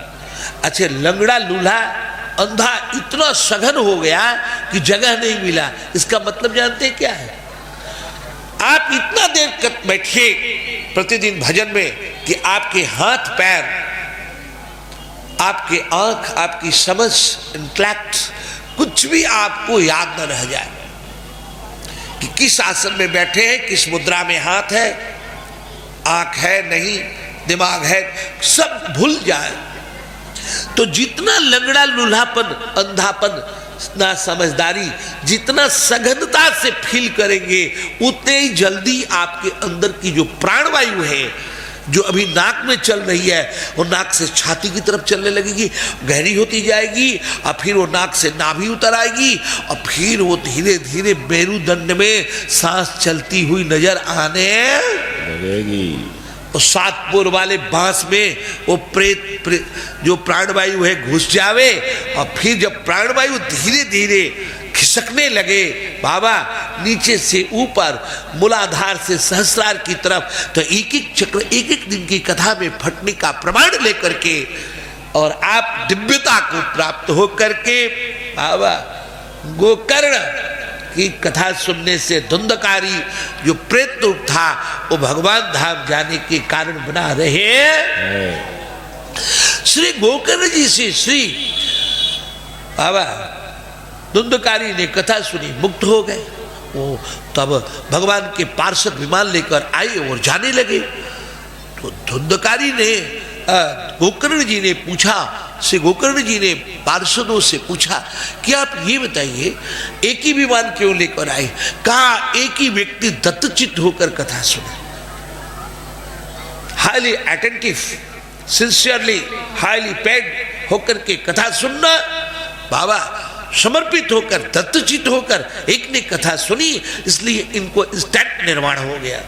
अच्छा लंगड़ा लूल्हा अंधा इतना सघन हो गया कि जगह नहीं मिला, इसका मतलब जानते हैं क्या है? आप इतना देर बैठिए प्रतिदिन भजन में कि आपके हाथ पैर, आपके आंख, आपकी समझ, इंटेलेक्ट कुछ भी आपको याद न रह जाए कि किस आसन में बैठे हैं, किस मुद्रा में हाथ है, आंख है नहीं, दिमाग है, सब भूल जाए। तो जितना लंगड़ा लूल्हापन, अंधापन, ना समझदारी, जितना सघनता से फील करेंगे उतने ही जल्दी आपके अंदर की जो प्राणवायु है जो अभी नाक में चल रही है वो नाक से छाती की तरफ चलने लगेगी, गहरी होती जाएगी, और फिर वो नाक से नाभि उतर आएगी, और फिर वो धीरे धीरे मेरुदंड में सांस चलती हुई नजर आने लगेगी। और 7 पोर वाले बांस में वो प्रेत जो प्राणवायु है घुस जावे, और फिर जब प्राणवायु धीरे धीरे खिसकने लगे बाबा नीचे से ऊपर, मूलाधार से सहस्रार की तरफ, तो एक एक चक्र एक एक दिन की कथा में फटने का प्रमाण लेकर के और आप दिव्यता को प्राप्त हो करके बाबा गोकर्ण की कथा सुनने से धुंधकारी जो प्रेत रूप था वो भगवान धाम जाने के कारण बना रहे हैं। श्री गोकर्ण जी से श्री बाबा धुंधकारी ने कथा सुनी, मुक्त हो गए। वो तब भगवान के पार्षद विमान लेकर आए और जाने लगे। तो धुंधकारी ने गोकर्ण जी ने पूछा, श्री गोकर्ण जी ने पार्षदों से पूछा कि आप ये बताइए एक ही विमान क्यों लेकर आए? कहा एक ही व्यक्ति दत्तचित्त होकर कथा सुने, highly attentive, sincerely, highly paid होकर के कथा सुनना, बाबा समर्पित होकर, दत्तचित्त होकर एक ने कथा सुनी, इसलिए इनको इंस्टेंट निर्वाण हो गया।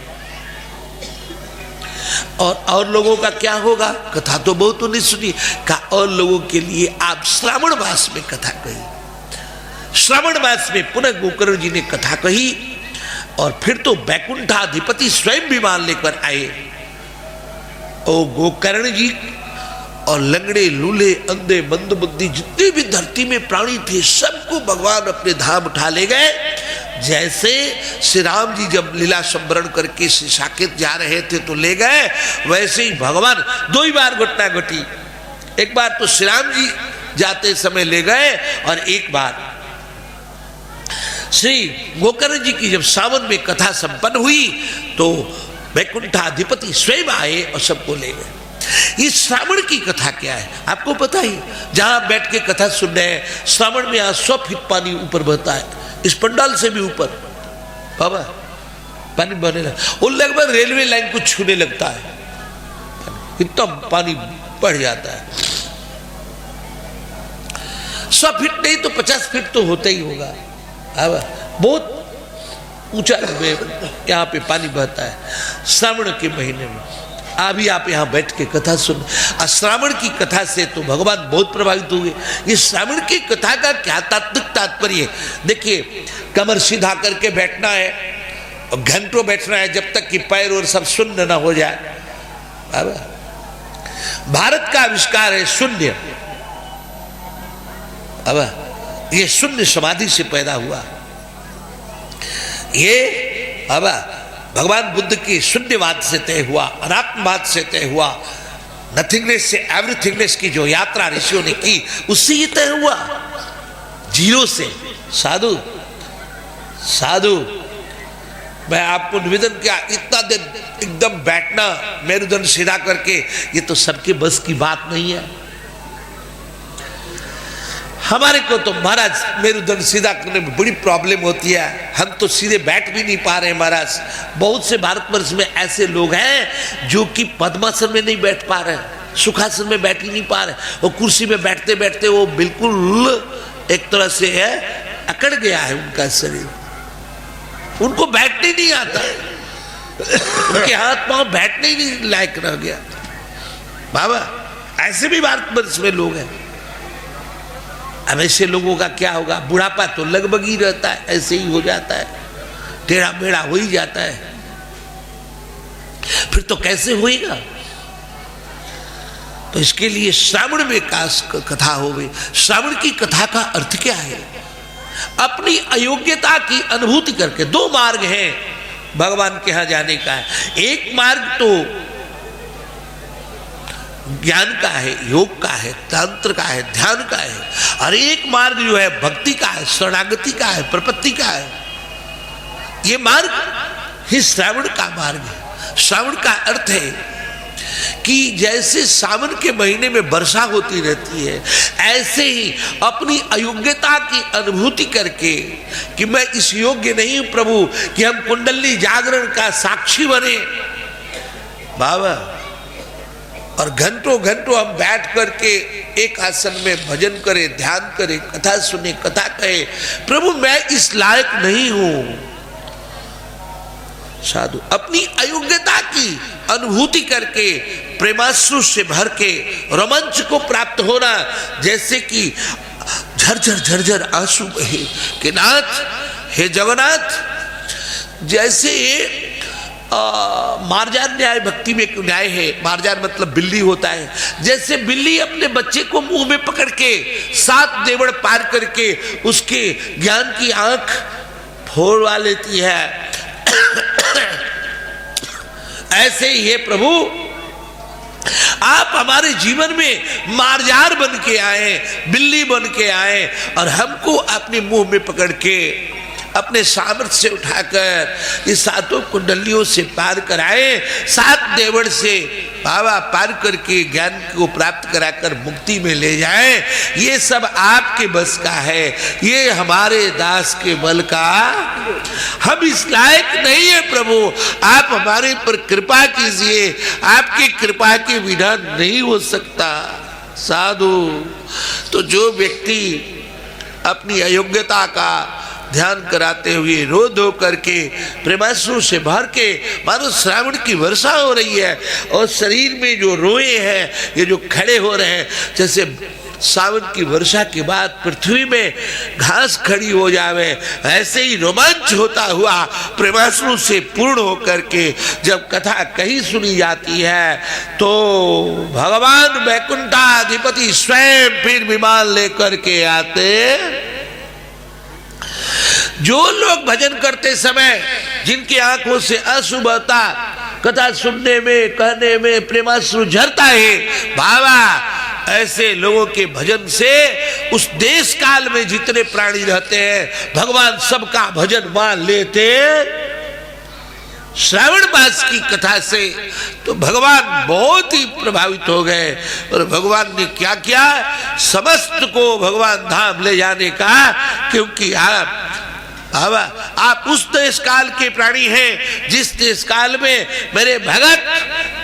और लोगों का क्या होगा? कथा तो बहुत नहीं सुनी, का और लोगों के लिए आप श्रावण मास में कथा कही। श्रावण मास में पुनः गोकर्ण जी ने कथा कही, और फिर तो बैकुंठाधिपति स्वयं विमान लेकर आए। ओ गोकर्ण जी और लंगड़े लूले अंधे मंदबुद्धि जितने भी धरती में प्राणी थे सबको भगवान अपने धाम उठा ले गए। जैसे श्री राम जी जब लीला संवरण करके श्री साकेत जा रहे थे तो ले गए, वैसे ही भगवान 2 ही बार घटना घटी। एक बार तो श्री राम जी जाते समय ले गए, और एक बार श्री गोकर्ण जी की जब सावन में कथा संपन्न हुई तो वैकुंठाधिपति स्वयं आए और सबको ले गए। ये श्रावण की कथा क्या है आपको पता ही? जहां बैठ के कथा सुन रहे हैं, श्रावण में 100 फीट पानी ऊपर बहता है, इस पंडाल से भी ऊपर बाबा पानी बहने लगा, वो लगभग रेलवे लाइन को छूने लगता है, इतना पानी बढ़ जाता है। 100 फीट नहीं तो 50 फीट तो होता ही होगा बाबा, बहुत ऊंचा यहाँ पे पानी बहता है श्रावण के महीने में। अभी आप यहाँ बैठ के कथा सुन, श्रावण की कथा से तो भगवान बहुत प्रभावित हुए। ये श्रावण की कथा का क्या तात्विक तात्पर्य है? देखिए, कमर सीधा करके बैठना है, और घंटों बैठना है जब तक कि पैर और सब शून्य न हो जाए। भारत का आविष्कार है शून्य। अब ये शून्य समाधि से पैदा हुआ। ये अब भगवान बुद्ध की शून्यवाद से तय हुआ, अनात्मवाद से तय हुआ, नथिंगनेस से एवरीथिंगनेस की जो यात्रा ऋषियों ने की उससे ये तय हुआ, जीरो से। साधु साधु मैं आपको निवेदन किया, इतना दिन एकदम बैठना मेरुदंड सीधा करके, ये तो सबके बस की बात नहीं है। हमारे को तो महाराज मेरुदंड सीधा करने में बड़ी प्रॉब्लम होती है, हम तो सीधे बैठ भी नहीं पा रहे हैं महाराज। बहुत से भारतवर्ष में ऐसे लोग हैं जो कि पद्मासन में नहीं बैठ पा रहे, सुखासन में बैठ ही नहीं पा रहे, और कुर्सी में बैठते बैठते वो बिल्कुल एक तरह से है अकड़ गया है उनका शरीर, उनको बैठने नहीं आता, उनके हाथ पांव बैठने ही नहीं लायक रह गया। बाबा ऐसे भी भारतवर्ष में लोग हैं। अब ऐसे लोगों का क्या होगा, बुढ़ापा तो लगभग ही रहता है, ऐसे ही हो जाता है, टेढ़ा मेढ़ा हो ही जाता है, फिर तो कैसे होएगा। तो इसके लिए श्रावण में कथा होवे। श्रावण की कथा का अर्थ क्या है, अपनी अयोग्यता की अनुभूति करके। दो मार्ग हैं भगवान के यहां जाने का है, एक मार्ग तो ज्ञान का है, योग का है, तंत्र का है, ध्यान का है, और एक मार्ग जो है भक्ति का है, शरणागति का है, प्रपत्ति का है। ये मार्ग ही श्रावण का मार्ग है। श्रावण का अर्थ है कि जैसे सावन के महीने में वर्षा होती रहती है, ऐसे ही अपनी अयोग्यता की अनुभूति करके कि मैं इस योग्य नहीं हूं प्रभु कि हम कुंडली जागरण का साक्षी बने बाबा, और घंटों घंटों हम बैठ करके एक आसन में भजन करें, ध्यान करें, कथा सुने, कथा कहे, प्रभु मैं इस लायक नहीं हूं। साधु अपनी अयोग्यता की अनुभूति करके प्रेमाश्रु से भर के रोमांच को प्राप्त होना, जैसे कि झरझर झरझर आंसू बहे कि नाथ हे जगन्नाथ। जैसे मार्जान न्याय भक्ति में एक न्याय है, मार्जान मतलब बिल्ली होता है, जैसे बिल्ली अपने बच्चे को मुंह में पकड़ के 7 देवड़ पार करके उसके ज्ञान की आंख फोड़वा लेती है, ऐसे ही है प्रभु आप हमारे जीवन में मार्जार बन के आए, बिल्ली बन के आए, और हमको अपने मुंह में पकड़ के अपने सामर्थ्य से उठाकर इस 7 कुंडलियों से पार कराए, 7 देवड़ से बाबा पार करके ज्ञान को प्राप्त कराकर मुक्ति में ले जाए। ये सब आपके बस का है, ये हमारे दास के बल का हम इस लायक नहीं है प्रभु, आप हमारे पर कृपा कीजिए, आपकी कृपा के बिना नहीं हो सकता। साधु तो जो व्यक्ति अपनी अयोग्यता का ध्यान कराते हुए रो धो करके प्रेमाश्रु से भर के, मानो श्रावण की वर्षा हो रही है और शरीर में जो रोए हैं ये जो खड़े हो रहे हैं, जैसे सावन की वर्षा के बाद पृथ्वी में घास खड़ी हो जावे, ऐसे ही रोमांच होता हुआ प्रेमाश्रु से पूर्ण होकर के जब कथा कहीं सुनी जाती है तो भगवान वैकुंठाधिपति स्वयं फिर विमान लेकर के आते। जो लोग भजन करते समय जिनकी आंखों से आंसू बहता, कथा सुनने में कहने में प्रेमाश्रु झरता है बाबा, ऐसे लोगों के भजन से उस देश काल में जितने प्राणी रहते हैं भगवान सबका भजन मान लेते। श्रावण मास की कथा से तो भगवान बहुत ही प्रभावित हो गए, और भगवान ने क्या किया, समस्त को भगवान धाम ले जाने का, क्योंकि आप उस देश काल के प्राणी हैं जिस देश काल में मेरे भगत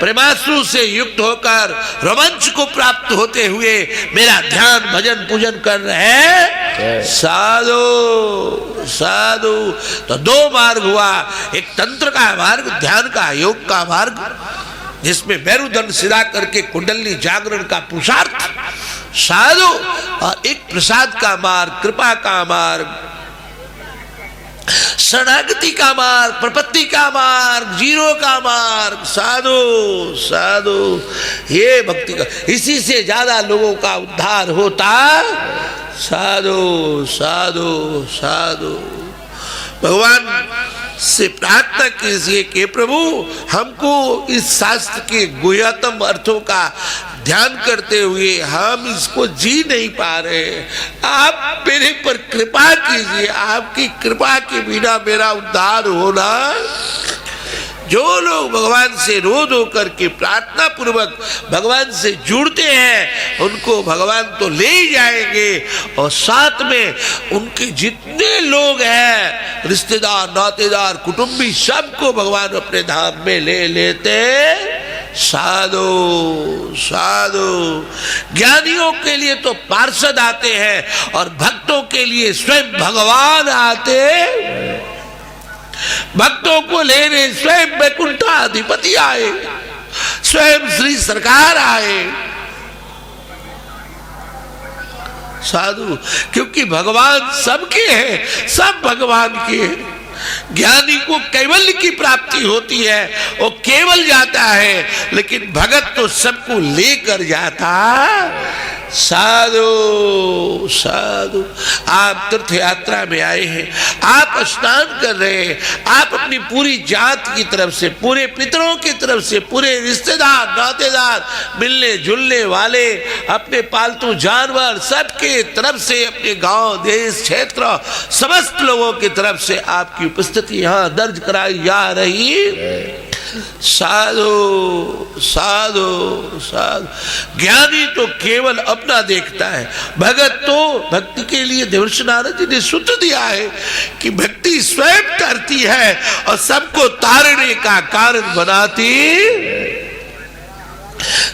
प्रेमाश्रु से युक्त होकर रोमांच को प्राप्त होते हुए मेरा ध्यान भजन पूजन कर रहे हैं। साधु साधु तो 2 मार्ग हुआ, एक तंत्र का मार्ग, ध्यान का, योग का मार्ग, जिसमें मेरुदंड सीधा करके कुंडली जागरण का पुरुषार्थ साधु, और एक प्रसाद का मार्ग, कृपा का मार्ग। शरणागति का मार्ग, प्रपत्ति का मार्ग, जीरो का मार्ग, साधु साधु, ये भक्ति का, इसी से ज्यादा लोगों का उद्धार होता। साधु साधु साधु। भगवान से प्रार्थना कीजिए कि प्रभु हमको इस शास्त्र के गुह्यतम अर्थों का ध्यान करते हुए हम इसको जी नहीं पा रहे, आप मेरे पर कृपा कीजिए। आपकी कृपा के बिना मेरा उद्धार होना। जो लोग भगवान से रो धो करके प्रार्थना पूर्वक भगवान से जुड़ते हैं उनको भगवान तो ले ही जाएंगे, और साथ में उनके जितने लोग हैं रिश्तेदार, नातेदार, कुटुंबी, सबको भगवान अपने धाम में ले लेते। साधु साधु। ज्ञानियों के लिए तो पार्षद आते हैं और भक्तों के लिए स्वयं भगवान आते। भक्तों को लेने स्वयं वैकुंठाधिपति आए, स्वयं श्री सरकार आए। साधु, क्योंकि भगवान सबके हैं, सब भगवान के हैं। ज्ञानी को कैवल्य की प्राप्ति होती है, वो केवल जाता है, लेकिन भगत तो सबको लेकर जाता। साधु साधु। आप तीर्थ यात्रा में आए हैं, आप स्नान कर रहे हैं, आप अपनी पूरी जात की तरफ से, पूरे पितरों की तरफ से, पूरे रिश्तेदार, नातेदार, मिलने जुलने वाले, अपने पालतू जानवर, सबके तरफ से, अपने गांव, देश, क्षेत्र, समस्त लोगों की तरफ से आपकी उपस्थिति यहाँ दर्ज कराई जा रही है। साधु साधु साधु। ज्ञानी तो केवल अपना देखता है, भगत तो भक्ति के लिए देवर्षि नारद जी ने सूत्र दिया है कि भक्ति स्वयं करती है और सबको तारने का कारण बनाती।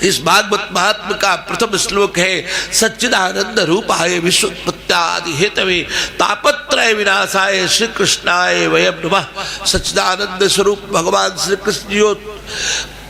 इस भागवत महात्म का प्रथम श्लोक है, सच्चिदानंद रूपाय विश्वोत्पत्त्यादि हेतवे तापत्रय विनाशाय श्री कृष्णाय वयम नमः। सच्चिदानंद स्वरूप भगवान श्री कृष्ण जी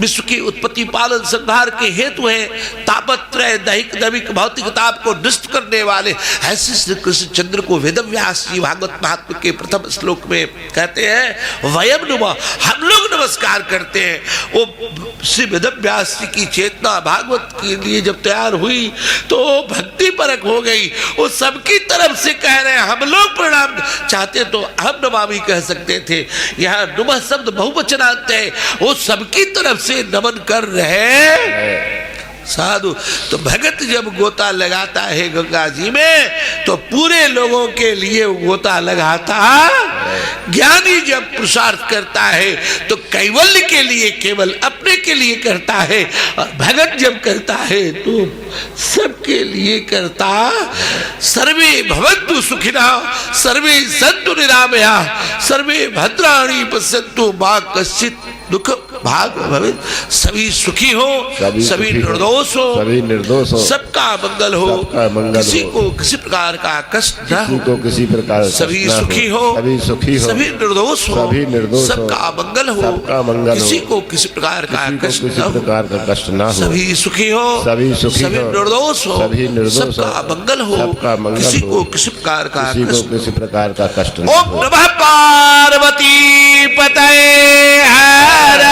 विश्व की उत्पत्ति, पालन, संहार के हेतु है। तापत्रय, दैहिक दैविक भौतिक ताप को नष्ट करने वाले ऐसे श्री कृष्ण चंद्र को वेदव्यास जी भागवत महात्म के प्रथम श्लोक में कहते हैं वयम नमः, हम लोग नमस्कार करते हैं। वो श्री वेदव्यास जी की चेतना भागवत के लिए जब तैयार हुई तो भक्ति परक हो गई। वो सबकी तरफ से कह रहे हैं, हम लोग प्रणाम चाहते तो हम नमामि कह सकते थे, यहाँ नमः शब्द बहुवचनांत है, वो सबकी तरफ से नमन कर रहे। साधु, तो भगत जब गोता लगाता है गंगा जी में तो पूरे लोगों के लिए गोता लगाता। ज्ञानी जब पुरुषार्थ करता है तो कैवल्य के लिए, केवल अपने के लिए करता है, और भगत जब करता है तो सबके लिए करता। सर्वे भवन्तु सुखिनः सर्वे सन्तु निरामयाः सर्वे भद्राणि पश्यन्तु मा कश्चित् दुख भाग भवेत्। सभी सुखी हो, सभी निर्दोष हो, सभी निर्दोष हो, सबका मंगल हो, किसी को किसी प्रकार का कष्ट न हो, को किसी प्रकार सभी सुखी हो, सभी सुखी हो, सभी निर्दोष हो, सभी निर्दोष, सबका मंगल हो, सबका मंगल हो, किसी को किसी प्रकार का कष्ट न हो, सभी सुखी हो, सभी सुखी सभी हो, निर्दोष हो, सभी निर्दोष हो, सबका मंगल हो, सबका मंगल किसी हो, को किसी प्रकार का किसी प्रकार का कष्ट न हो। ओम नमः पार्वती पतये हर